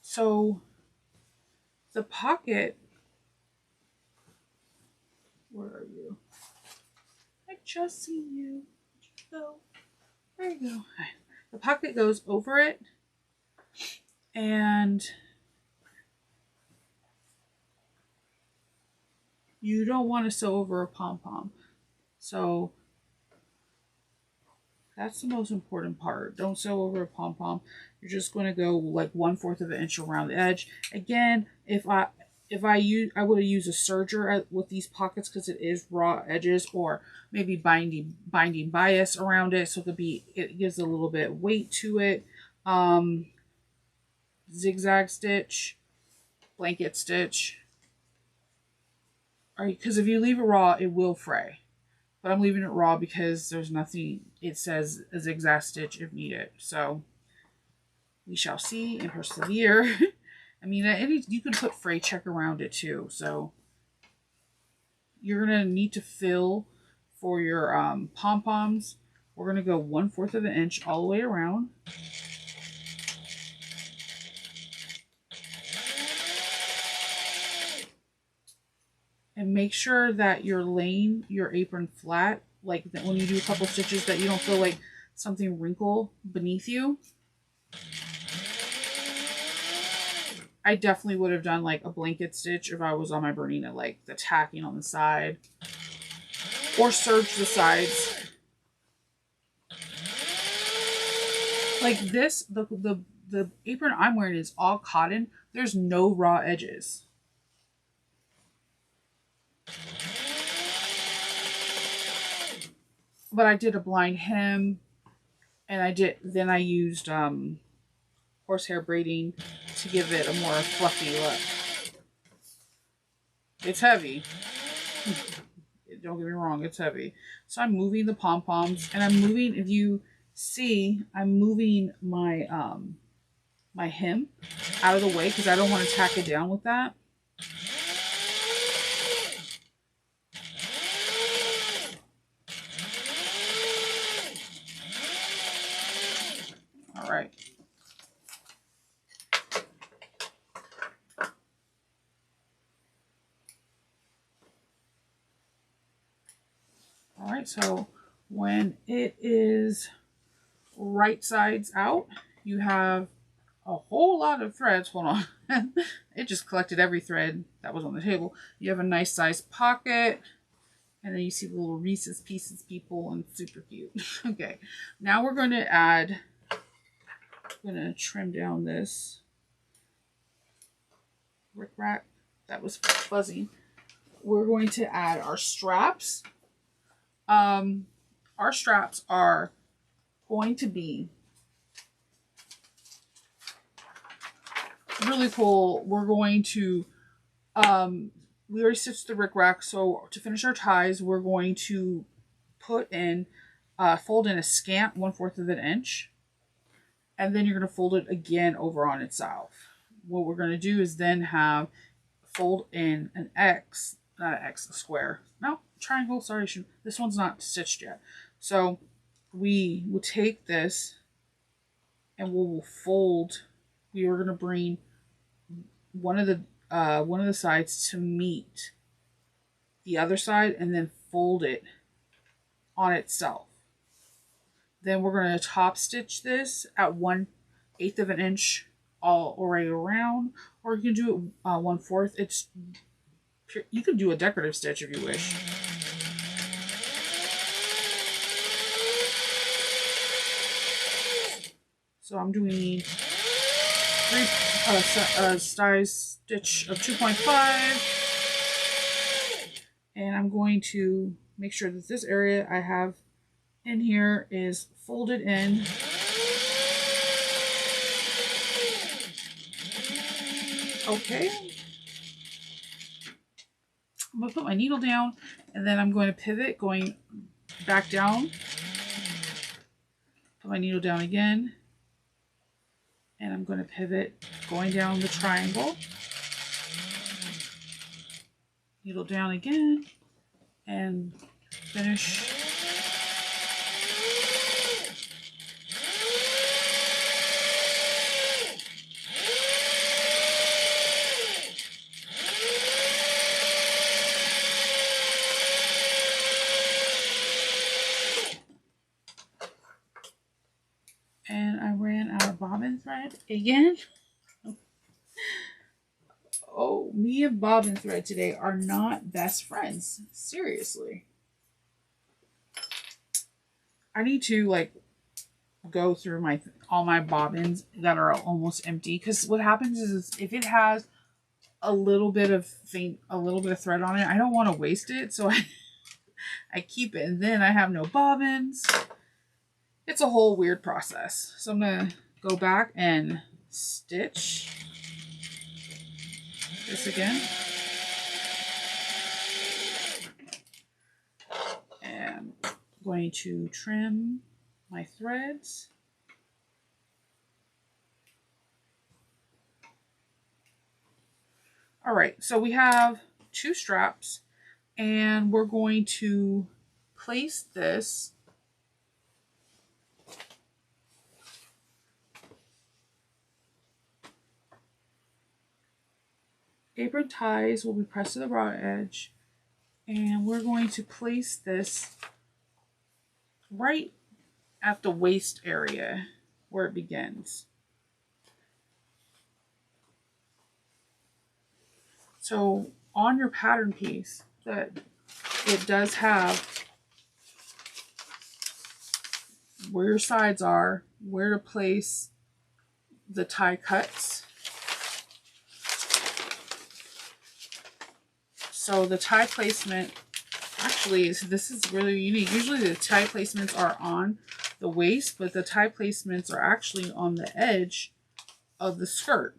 so the pocket, where are you? I just see you. Where'd you go? There you go. Okay. The pocket goes over it, and you don't want to sew over a pom-pom. So that's the most important part. Don't sew over a pom-pom. You're just going to go like 1/4 of an inch around the edge. Again, if I would have used a serger with these pockets because it is raw edges, or maybe binding bias around it, so it gives a little bit weight to it. Zigzag stitch, blanket stitch. All right, because if you leave it raw, it will fray. But I'm leaving it raw because there's nothing. It says a zigzag stitch if needed. So we shall see and persevere. I mean, you can put fray check around it too. So you're going to need to fill for your pom-poms. We're going to go 1/4 of an inch all the way around. And make sure that you're laying your apron flat. Like that when you do a couple stitches that you don't feel like something wrinkle beneath you. I definitely would have done like a blanket stitch if I was on my Bernina, like the tacking on the side. Or serge the sides. Like this, the apron I'm wearing is all cotton. There's no raw edges. But I did a blind hem, and I used horsehair braiding to give it a more fluffy look. It's heavy. Don't get me wrong, it's heavy. So I'm moving the pom-poms, and I'm moving, if you see, I'm moving my my hem out of the way because I don't want to tack it down with that. All right. All right, so when it is right sides out, you have a whole lot of threads. Hold on. It just collected every thread that was on the table. You have a nice sized pocket. And then you see the little Reese's Pieces people, and it's super cute. Okay, now we're going to add, I'm going to trim down this rickrack that was fuzzy. We're going to add our straps. Our straps are going to be really cool. We're going to, we already stitched the rickrack, so to finish our ties, we're going to put in, fold in a scant 1/4 of an inch, and then you're going to fold it again over on itself. What we're going to do is then have fold in an X, not an X, a square. No, triangle, sorry, this one's not stitched yet. So we will take this and we'll fold, we are going to bring one of the sides to meet the other side and then fold it on itself. Then we're going to top stitch this at 1/8 of an inch all the way around, or you can do it 1/4. It's, you can do a decorative stitch if you wish. So I'm doing 3 size stitch of 2.5, and I'm going to make sure that this area I have in here is folded in. Okay. I'm going to put my needle down, and then I'm going to pivot going back down. Put my needle down again. And I'm going to pivot going down the triangle. Needle down again. And finish. And I ran out of bobbin thread again. Oh, me and bobbin thread today are not best friends. Seriously. I need to like go through all my bobbins that are almost empty, because what happens is if it has a little bit of thread on it, I don't want to waste it, so I keep it, and then I have no bobbins. It's a whole weird process. So I'm going to go back and stitch this again. And I'm going to trim my threads. All right, so we have 2 straps, and we're going to place this apron ties will be pressed to the raw edge, and we're going to place this right at the waist area where it begins. So on your pattern piece, that it does have where your sides are, where to place the tie cuts. So the tie placement, actually, this is really unique. Usually the tie placements are on the waist, but the tie placements are actually on the edge of the skirt.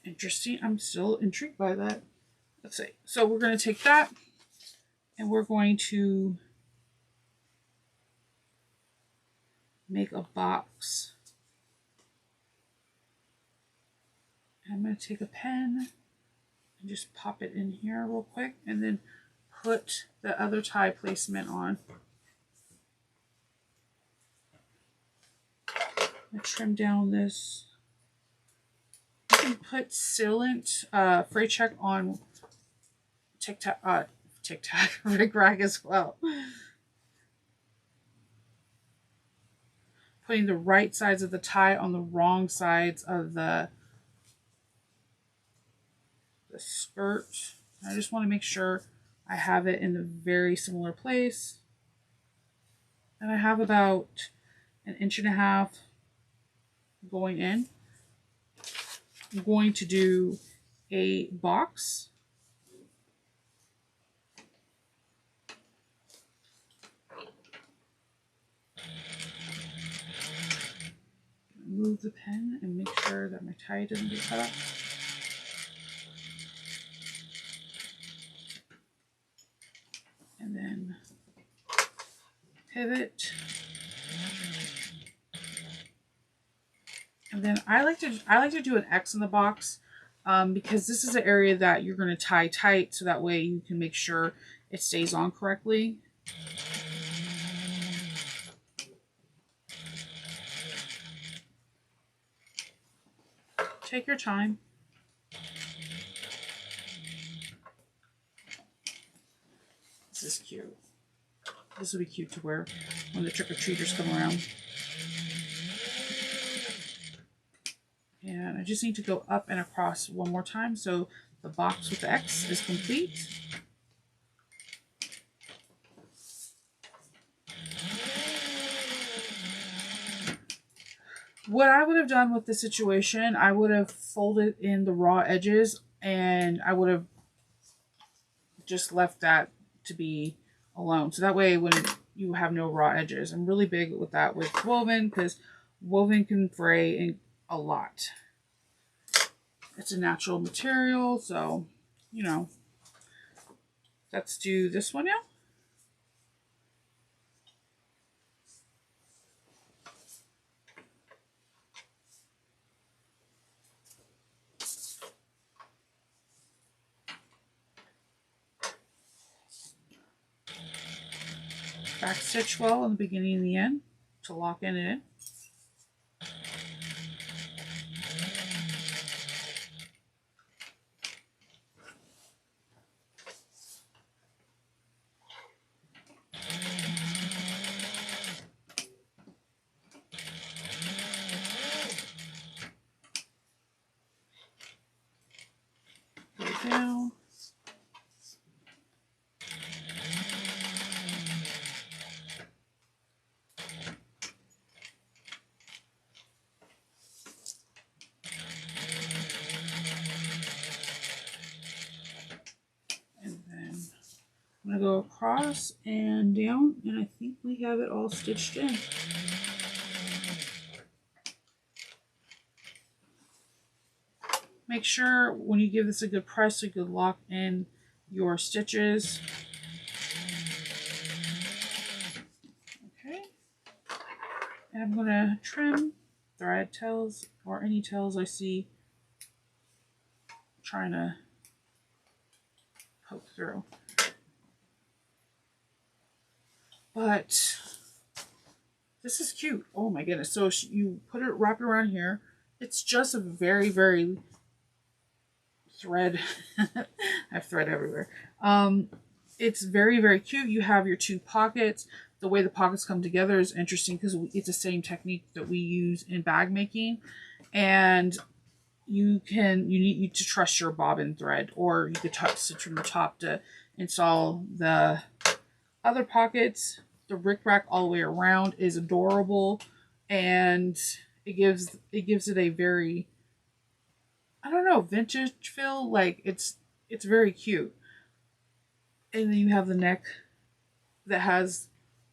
Interesting. I'm still intrigued by that. Let's see. So we're going to take that and we're going to make a box. I'm going to take a pen and just pop it in here real quick, and then put the other tie placement on. I'm going to trim down this. You can put sealant, fray check on tic tac rickrack as well. putting the right sides of the tie on the wrong sides of the skirt. I just want to make sure I have it in a very similar place. And I have about 1.5 inches going in. I'm going to do a box. Move the pen and make sure that my tie doesn't get cut up. And then pivot. And then I like to do an X in the box because this is an area that you're going to tie tight, so that way you can make sure it stays on correctly. Take your time. This is cute. This will be cute to wear when the trick-or-treaters come around. And I just need to go up and across one more time so the box with the X is complete. What I would have done with this situation, I would have folded in the raw edges and I would have just left that to be alone. So that way when you have no raw edges. I'm really big with that with woven because woven can fray a lot. It's a natural material, so, you know. Let's do this one now. Back stitch well in the beginning and the end to lock in it in. Go down. I'm going to go across and down, and I think we have it all stitched in. Make sure when you give this a good press so you can lock in your stitches. Okay. And I'm going to trim thread tails or any tails I see trying to poke through. But this is cute. Oh my goodness. So you put it, wrap it around here. It's just a very, very thread. I have thread everywhere. It's very, very cute. You have your two pockets. The way the pockets come together is interesting because it's the same technique that we use in bag making. And you need to trust your bobbin thread, or you could stitch from the top to install the other pockets. The rickrack all the way around is adorable, and it gives it a very, I don't know, vintage feel. Like it's very cute. And then you have the neck that has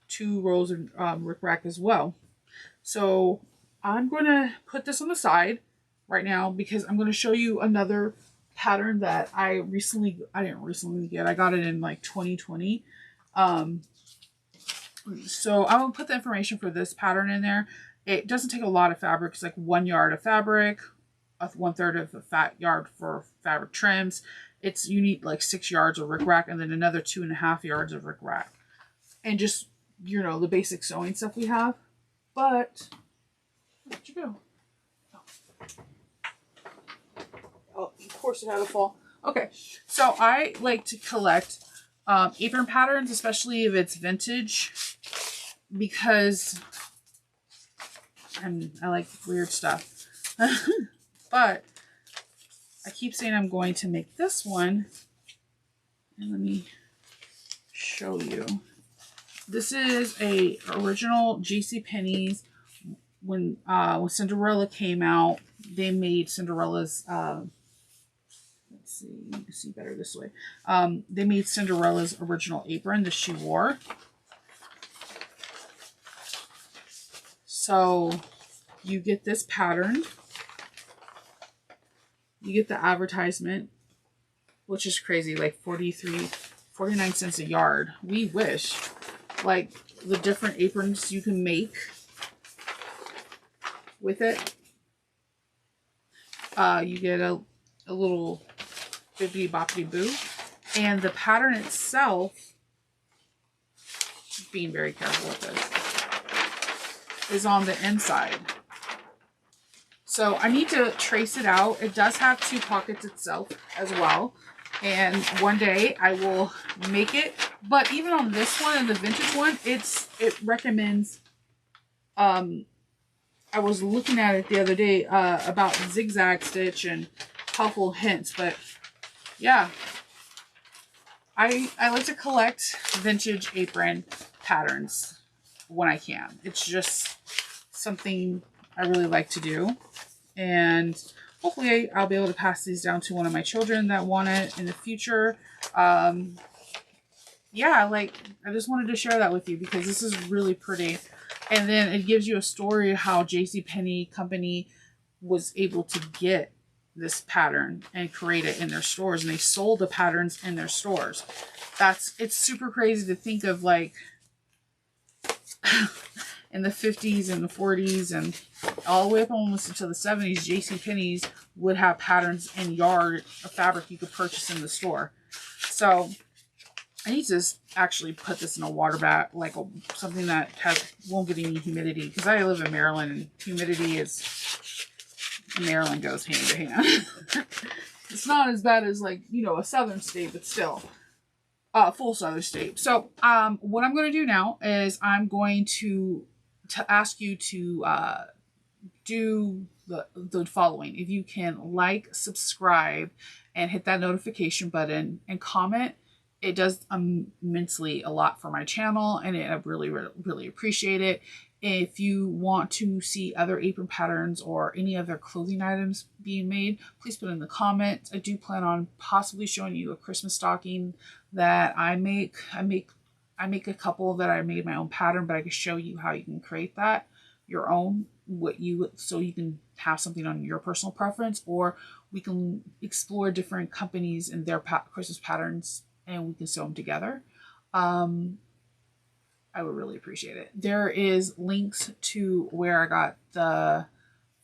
2 rows of rickrack as well. So I'm going to put this on the side right now because I'm going to show you another pattern that I didn't recently get. I got it in like 2020. So I will put the information for this pattern in there. It doesn't take a lot of fabric. It's like 1 yard of fabric, 1/3 of a fat yard for fabric trims. You need like 6 yards of rickrack and then another 2.5 yards of rickrack. And just, you know, the basic sewing stuff we have. But, where'd you go? Oh, of course it had to fall. Okay, so I like to collect apron patterns, especially if it's vintage, because and I like weird stuff. But I keep saying I'm going to make this one. And let me show you. This is a original JCPenney's. When Cinderella came out, they made Cinderella's, let's see, you can see better this way. They made Cinderella's original apron that she wore. So you get this pattern. You get the advertisement, which is crazy, like 49 cents a yard. We wish. Like the different aprons you can make with it. You get a little bibbidi boppity boo. And the pattern itself, being very careful with this, is on the inside. So I need to trace it out. It does have 2 pockets itself as well. And one day I will make it. But even on this one and the vintage one, it recommends, I was looking at it the other day about zigzag stitch and helpful hints, but yeah, I like to collect vintage apron patterns when I can. It's just something I really like to do, and hopefully I'll be able to pass these down to one of my children that want it in the future. Yeah, like I just wanted to share that with you because this is really pretty. And then it gives you a story of how JCPenney company was able to get this pattern and create it in their stores. And they sold the patterns in their stores. It's super crazy to think of, like, in the 50s and the 40s and all the way up almost into the 70s, JCPenney's would have patterns in yard of fabric you could purchase in the store. So I need to actually put this in a water bath, like something that won't get any humidity, because I live in Maryland and humidity Maryland goes hand to hand. It's not as bad as, like, you know, a southern state, but still full southern state. So what I'm going to do now is I'm going to ask you to do the following. If you can like, subscribe, and hit that notification button and comment. It does immensely a lot for my channel, and I really, really appreciate it. If you want to see other apron patterns or any other clothing items being made, please put in the comments. I do plan on possibly showing you a Christmas stocking that I make. I make a couple that I made my own pattern, but I can show you how you can create that your own, so you can have something on your personal preference, or we can explore different companies and their Christmas patterns, and we can sew them together. I would really appreciate it. There is links to where I got the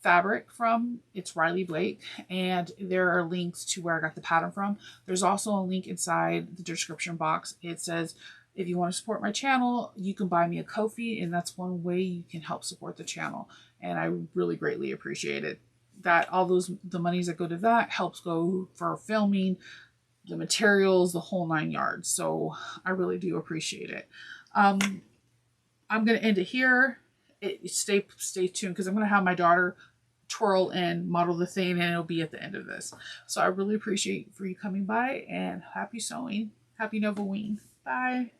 fabric from. It's Riley Blake. And there are links to where I got the pattern from. There's also a link inside the description box. It says, if you want to support my channel, you can buy me a Ko-fi, and that's one way you can help support the channel. And I really greatly appreciate it. That all the monies that go to that helps go for filming, the materials, the whole 9 yards. So I really do appreciate it. I'm going to end it here. Stay tuned, because I'm going to have my daughter twirl and model the thing, and it'll be at the end of this. So I really appreciate for you coming by, and happy sewing. Happy Novaween. Bye.